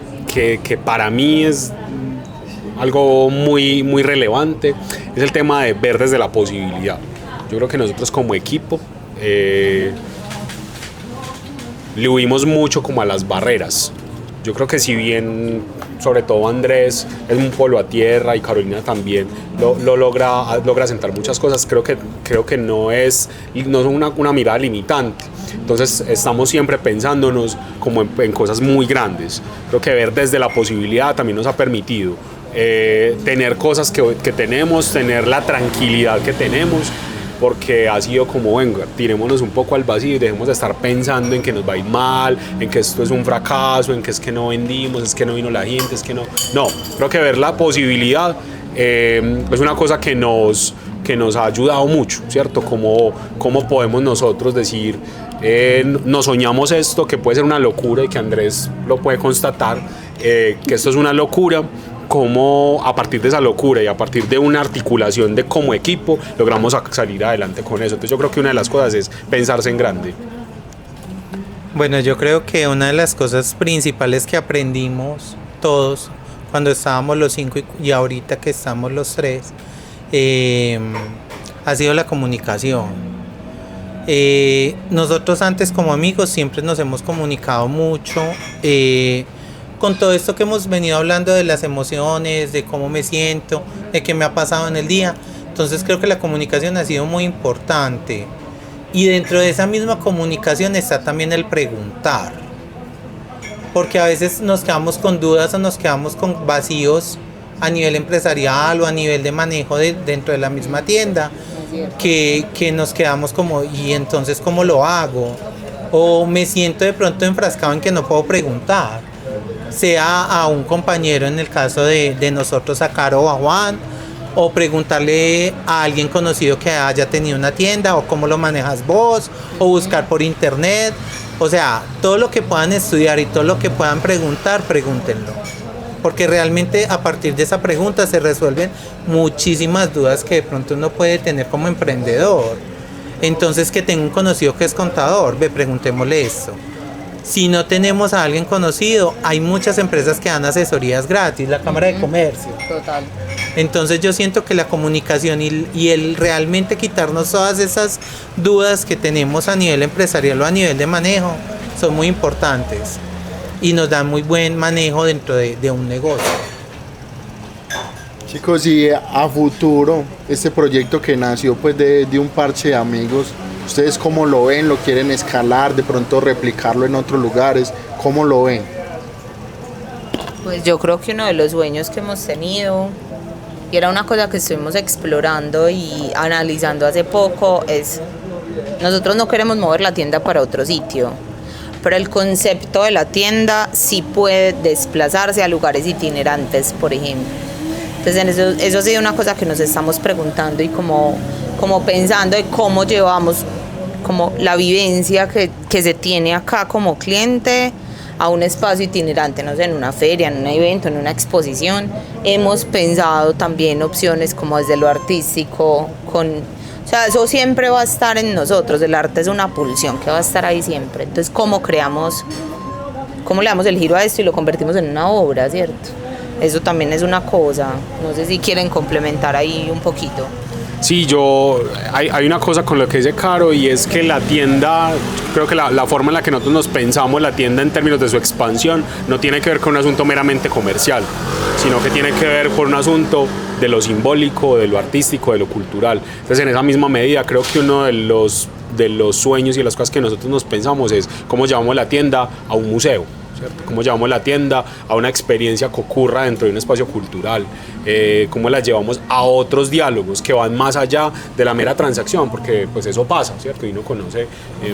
para mí es algo muy, muy relevante, es el tema de ver desde la posibilidad. Yo creo que nosotros como equipo le huimos mucho como a las barreras. Yo creo que si bien, sobre todo Andrés, es un polo a tierra, y Carolina también lo logra sentar muchas cosas, creo que no es una mirada limitante. Entonces estamos siempre pensándonos como en cosas muy grandes. Creo que ver desde la posibilidad también nos ha permitido tener cosas que tenemos, tener la tranquilidad que tenemos, porque ha sido como, venga, tirémonos un poco al vacío y dejemos de estar pensando en que nos va a ir mal, en que esto es un fracaso, en que es que no vendimos, es que no vino la gente, es que no. No, creo que ver la posibilidad es una cosa que nos que nos ha ayudado mucho, ¿cierto? Cómo podemos nosotros decir, nos soñamos esto, que puede ser una locura y que Andrés lo puede constatar, que esto es una locura, cómo a partir de esa locura y a partir de una articulación de como equipo logramos salir adelante con eso. Entonces yo creo que una de las cosas es pensarse en grande. Bueno, yo creo que una de las cosas principales que aprendimos todos cuando estábamos los 5 y ahorita que estamos los 3 ha sido la comunicación. Nosotros antes como amigos siempre nos hemos comunicado mucho con todo esto que hemos venido hablando de las emociones, de cómo me siento, de qué me ha pasado en el día. Entonces creo que la comunicación ha sido muy importante. Y dentro de esa misma comunicación está también el preguntar. Porque a veces nos quedamos con dudas o nos quedamos con vacíos a nivel empresarial o a nivel de manejo dentro de la misma tienda. Que nos quedamos como, ¿y entonces cómo lo hago? O me siento de pronto enfrascado en que no puedo preguntar. Sea a un compañero, en el caso de nosotros, a Caro o a Juan, o preguntarle a alguien conocido que haya tenido una tienda, o cómo lo manejas vos, o buscar por internet. O sea, todo lo que puedan estudiar y todo lo que puedan preguntar, pregúntenlo. Porque realmente a partir de esa pregunta se resuelven muchísimas dudas que de pronto uno puede tener como emprendedor. Entonces, que tengo un conocido que es contador, preguntémosle esto. Si no tenemos a alguien conocido, hay muchas empresas que dan asesorías gratis, la Cámara de Comercio. Total. Entonces yo siento que la comunicación y el realmente quitarnos todas esas dudas que tenemos a nivel empresarial o a nivel de manejo son muy importantes y nos dan muy buen manejo dentro de un negocio. Chicos, y a futuro, este proyecto que nació pues de un parche de amigos, ¿ustedes cómo lo ven? ¿Lo quieren escalar, de pronto replicarlo en otros lugares? ¿Cómo lo ven? Pues yo creo que uno de los sueños que hemos tenido, y era una cosa que estuvimos explorando y analizando hace poco, es nosotros no queremos mover la tienda para otro sitio, pero el concepto de la tienda sí puede desplazarse a lugares itinerantes, por ejemplo. Entonces eso ha sido una cosa que nos estamos preguntando y como pensando de cómo llevamos como la vivencia que se tiene acá como cliente a un espacio itinerante, no sé, en una feria, en un evento, en una exposición. Hemos pensado también opciones como desde lo artístico, o sea, eso siempre va a estar en nosotros, el arte es una pulsión que va a estar ahí siempre. Entonces, ¿cómo le damos el giro a esto y lo convertimos en una obra, cierto? Eso también es una cosa, no sé si quieren complementar ahí un poquito. Sí, hay una cosa con lo que dice Caro, y es que la tienda, creo que la forma en la que nosotros nos pensamos la tienda en términos de su expansión no tiene que ver con un asunto meramente comercial, sino que tiene que ver con un asunto de lo simbólico, de lo artístico, de lo cultural. Entonces, en esa misma medida, creo que uno de los sueños y de las cosas que nosotros nos pensamos es cómo llevamos la tienda a un museo, ¿cierto? Cómo llevamos la tienda a una experiencia que ocurra dentro de un espacio cultural, cómo la llevamos a otros diálogos que van más allá de la mera transacción, porque pues eso pasa, ¿cierto? Y uno conoce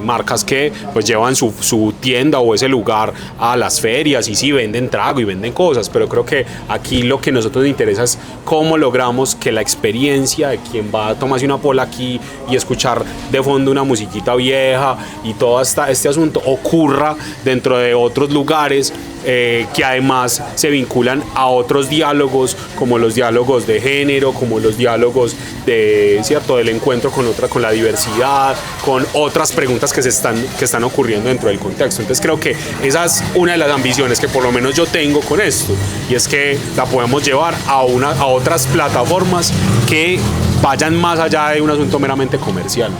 marcas que pues llevan su tienda o ese lugar a las ferias y sí venden trago y venden cosas, pero creo que aquí lo que a nosotros nos interesa es cómo logramos que la experiencia de quien va a tomarse una pola aquí y escuchar de fondo una musiquita vieja y todo este asunto ocurra dentro de otros lugares que además se vinculan a otros diálogos, como los diálogos de género, como los diálogos del encuentro con la diversidad, con otras preguntas que están ocurriendo dentro del contexto. Entonces creo que esa es una de las ambiciones que por lo menos yo tengo con esto, y es que la podemos llevar a otras plataformas que vayan más allá de un asunto meramente comercial.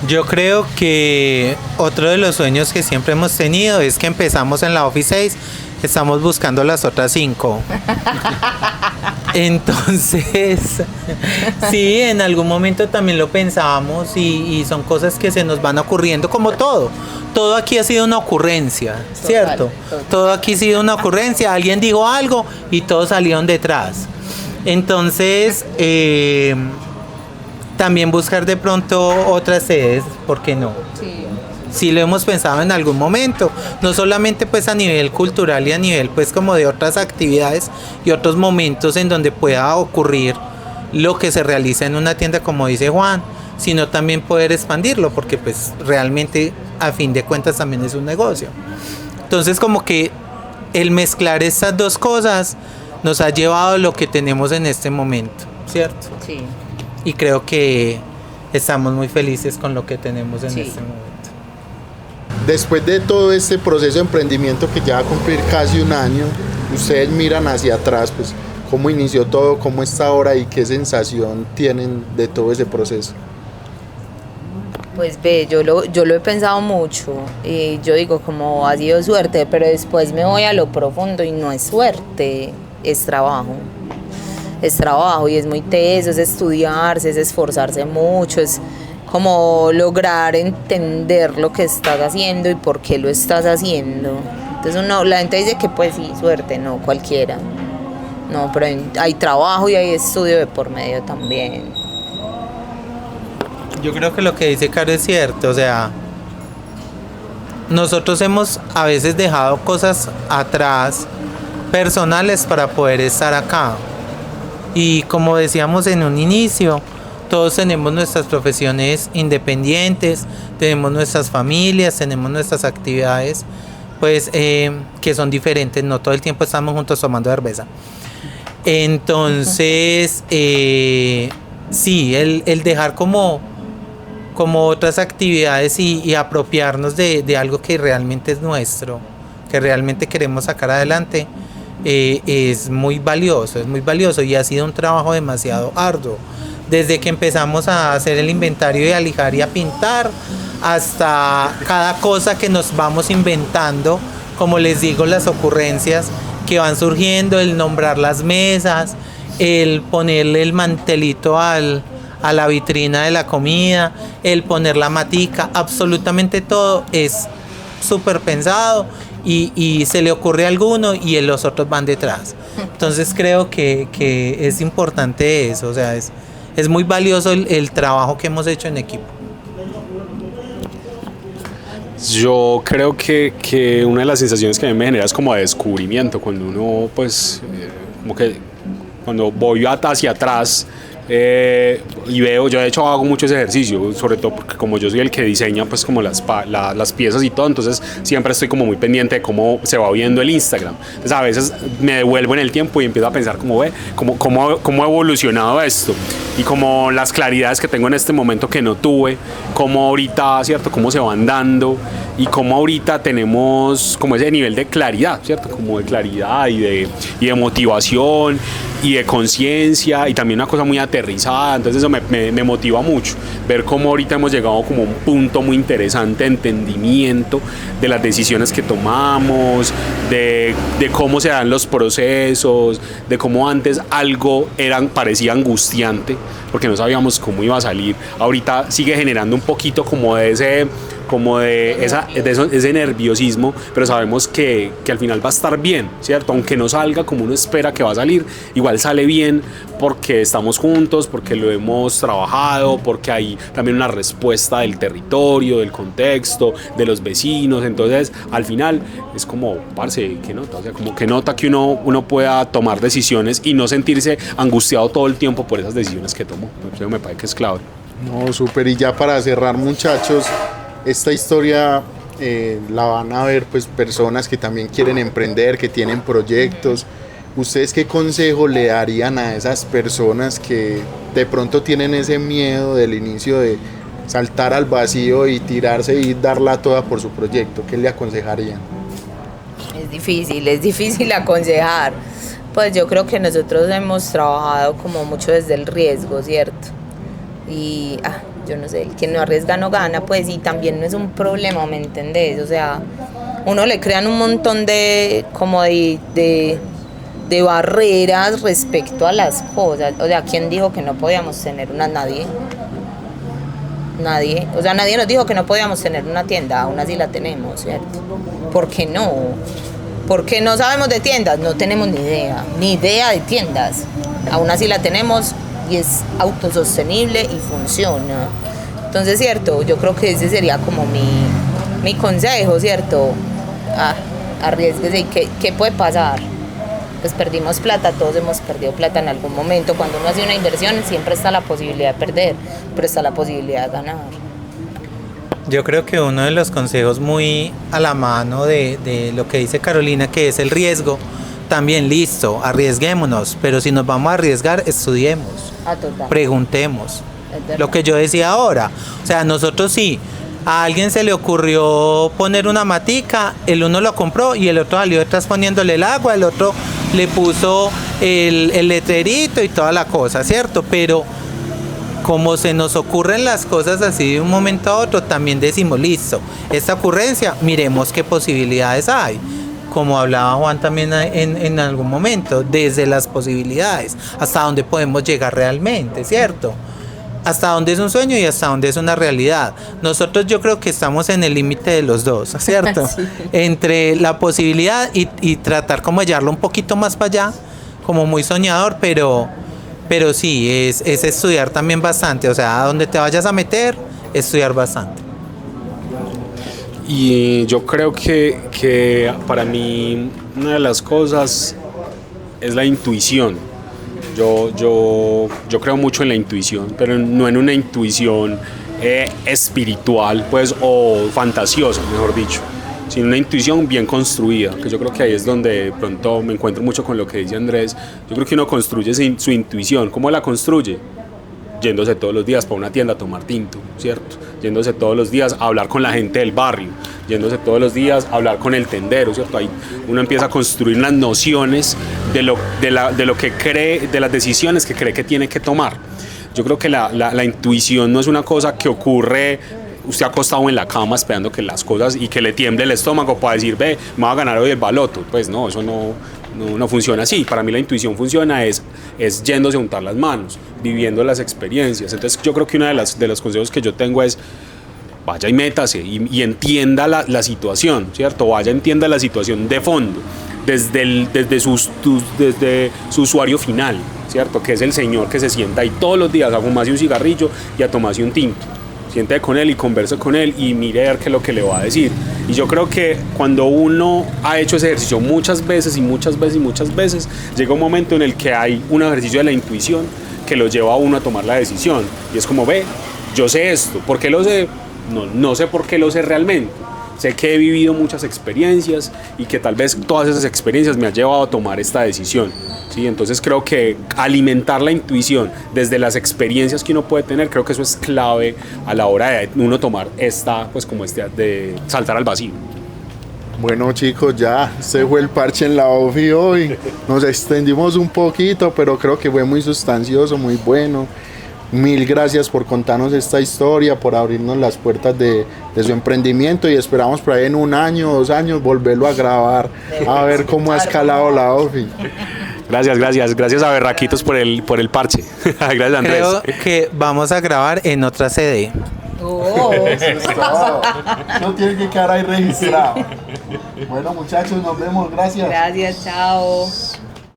Yo creo que otro de los sueños que siempre hemos tenido es que empezamos en la Office 6, estamos buscando las otras 5. Entonces, sí, en algún momento también lo pensábamos y son cosas que se nos van ocurriendo como todo. Todo aquí ha sido una ocurrencia, ¿cierto? Total. Todo aquí ha sido una ocurrencia, alguien dijo algo y todos salieron detrás. Entonces, también buscar de pronto otras sedes, ¿por qué no? Sí lo hemos pensado en algún momento, no solamente pues a nivel cultural y a nivel pues como de otras actividades y otros momentos en donde pueda ocurrir lo que se realiza en una tienda, como dice Juan, sino también poder expandirlo, porque pues realmente a fin de cuentas también es un negocio. Entonces como que el mezclar estas dos cosas nos ha llevado a lo que tenemos en este momento, ¿cierto? Sí. Y creo que estamos muy felices con lo que tenemos en Sí. este momento. Después de todo este proceso de emprendimiento que ya va a cumplir casi un año, ustedes miran hacia atrás, pues, cómo inició todo, cómo está ahora y qué sensación tienen de todo ese proceso. Pues ve, yo lo he pensado mucho y yo digo como ha sido suerte, pero después me voy a lo profundo y no es suerte, es trabajo. Es trabajo y es muy teso, es estudiarse, es esforzarse mucho, es como lograr entender lo que estás haciendo y por qué lo estás haciendo. Entonces la gente dice que pues sí, suerte, no, cualquiera. No, pero hay trabajo y hay estudio de por medio también. Yo creo que lo que dice Caro es cierto, o sea, nosotros hemos a veces dejado cosas atrás personales para poder estar acá. Y como decíamos en un inicio, todos tenemos nuestras profesiones independientes, tenemos nuestras familias, tenemos nuestras actividades, pues que son diferentes, no todo el tiempo estamos juntos tomando cerveza. Entonces, sí, el dejar como otras actividades y apropiarnos de algo que realmente es nuestro, que realmente queremos sacar adelante, es muy valioso y ha sido un trabajo demasiado arduo. Desde que empezamos a hacer el inventario y a lijar y a pintar, hasta cada cosa que nos vamos inventando, como les digo, las ocurrencias que van surgiendo, el nombrar las mesas, el ponerle el mantelito a la vitrina de la comida, el poner la matica, absolutamente todo es súper pensado y se le ocurre a alguno y los otros van detrás. Entonces creo que es importante eso, o sea, es muy valioso el trabajo que hemos hecho en equipo. Yo creo que una de las sensaciones que a mí me genera es como de descubrimiento, cuando uno pues como que cuando voy hacia atrás y veo, yo de hecho hago mucho ese ejercicio, sobre todo porque como yo soy el que diseña pues como las piezas y todo, entonces siempre estoy como muy pendiente de cómo se va viendo el Instagram. Entonces a veces me devuelvo en el tiempo y empiezo a pensar cómo ha evolucionado esto y como las claridades que tengo en este momento que no tuve, cómo ahorita, ¿cierto? Cómo se van dando y cómo ahorita tenemos como ese nivel de claridad, ¿cierto? Como de claridad y de motivación y de conciencia y también una cosa muy aterrizada, entonces eso me motiva mucho, ver cómo ahorita hemos llegado como a un punto muy interesante de entendimiento de las decisiones que tomamos, de cómo se dan los procesos, de cómo antes algo parecía angustiante, porque no sabíamos cómo iba a salir, ahorita sigue generando un poquito como de ese nerviosismo, pero sabemos que al final va a estar bien, ¿cierto? Aunque no salga como uno espera que va a salir, igual sale bien porque estamos juntos, porque lo hemos trabajado, porque hay también una respuesta del territorio, del contexto, de los vecinos, entonces al final es como, parce, que nota, o sea, como que nota que uno pueda tomar decisiones y no sentirse angustiado todo el tiempo por esas decisiones que tomó, eso me parece que es clave. No, súper, y ya para cerrar, muchachos, esta historia la van a ver pues personas que también quieren emprender, que tienen proyectos. ¿Ustedes qué consejo le darían a esas personas que de pronto tienen ese miedo del inicio de saltar al vacío y tirarse y darla toda por su proyecto? ¿Qué le aconsejarían? Es difícil aconsejar. Pues yo creo que nosotros hemos trabajado como mucho desde el riesgo, ¿cierto? Y yo no sé, el que no arriesga no gana, pues, y también no es un problema, ¿me entendés? O sea, uno le crean un montón de barreras respecto a las cosas. O sea, ¿quién dijo que no podíamos tener una? Nadie. O sea, nadie nos dijo que no podíamos tener una tienda, aún así la tenemos, ¿cierto? ¿Por qué no? Porque no sabemos de tiendas, no tenemos ni idea de tiendas. Aún así la tenemos y es autosostenible y funciona. Entonces, cierto, yo creo que ese sería como mi consejo, ¿cierto? Arriésguese. ¿Qué puede pasar? pues perdimos plata, todos hemos perdido plata en algún momento. Cuando uno hace una inversión siempre está la posibilidad de perder, pero está la posibilidad de ganar. Yo creo que uno de los consejos muy a la mano de lo que dice Carolina, que es el riesgo, también listo, arriesguémonos, pero si nos vamos a arriesgar, estudiemos, Total. preguntemos. Es verdad. Lo que yo decía ahora, o sea, nosotros sí, a alguien se le ocurrió poner una matica, el uno lo compró y el otro salió detrás poniéndole el agua, el otro le puso el letrerito y toda la cosa, ¿cierto? Pero como se nos ocurren las cosas así de un momento a otro, también decimos, listo, esta ocurrencia, miremos qué posibilidades hay. Como hablaba Juan también en algún momento, desde las posibilidades, hasta dónde podemos llegar realmente, ¿cierto? Hasta dónde es un sueño y hasta dónde es una realidad. Nosotros yo creo que estamos en el límite de los dos, ¿cierto? Sí. Entre la posibilidad y tratar como de llevarlo un poquito más para allá, como muy soñador, pero sí, es estudiar también bastante, o sea, a donde te vayas a meter, estudiar bastante. Y yo creo que para mí una de las cosas es la intuición. Yo creo mucho en la intuición, pero no en una intuición espiritual, pues, o fantasiosa, mejor dicho, sino una intuición bien construida, que yo creo que ahí es donde de pronto me encuentro mucho con lo que dice Andrés. Yo creo que uno construye su intuición. ¿Cómo la construye? Yéndose todos los días para una tienda a tomar tinto, ¿cierto? Yéndose todos los días a hablar con la gente del barrio, yéndose todos los días a hablar con el tendero, ¿cierto? Ahí uno empieza a construir las nociones de lo que cree, de las decisiones que cree que tiene que tomar. Yo creo que la intuición no es una cosa que ocurre usted acostado en la cama esperando que las cosas y que le tiemble el estómago para decir, ve, me va a ganar hoy el baloto. Pues no, eso no funciona así. Para mí la intuición funciona es yéndose a untar las manos, viviendo las experiencias. Entonces yo creo que uno de los consejos que yo tengo es vaya y métase y entienda la situación, ¿cierto? Vaya, entienda la situación de fondo, desde su usuario final, ¿cierto? Que es el señor que se sienta ahí todos los días a fumarse un cigarrillo y a tomarse un tinto. Siente con él y converse con él y mire a ver qué es lo que le va a decir. Y yo creo que cuando uno ha hecho ese ejercicio muchas veces, llega un momento en el que hay un ejercicio de la intuición que lo lleva a uno a tomar la decisión. Y es como, ve, yo sé esto. ¿Por qué lo sé? No sé por qué lo sé realmente. Sé que he vivido muchas experiencias y que tal vez todas esas experiencias me han llevado a tomar esta decisión, ¿sí? Entonces creo que alimentar la intuición desde las experiencias que uno puede tener, creo que eso es clave a la hora de uno tomar de saltar al vacío. Bueno, chicos, ya se fue el parche en la OFI hoy. Nos extendimos un poquito, pero creo que fue muy sustancioso, muy bueno. Mil gracias por contarnos esta historia, por abrirnos las puertas de su emprendimiento, y esperamos por ahí en 1 año, 2 años volverlo a grabar, a ver cómo ha escalado la OFI. Gracias a Berraquitos por el parche. Gracias, Andrés. Creo que vamos a grabar en otra sede. Eso es todo. No tiene que quedar ahí registrado. Bueno, muchachos, nos vemos. Gracias. Gracias, chao.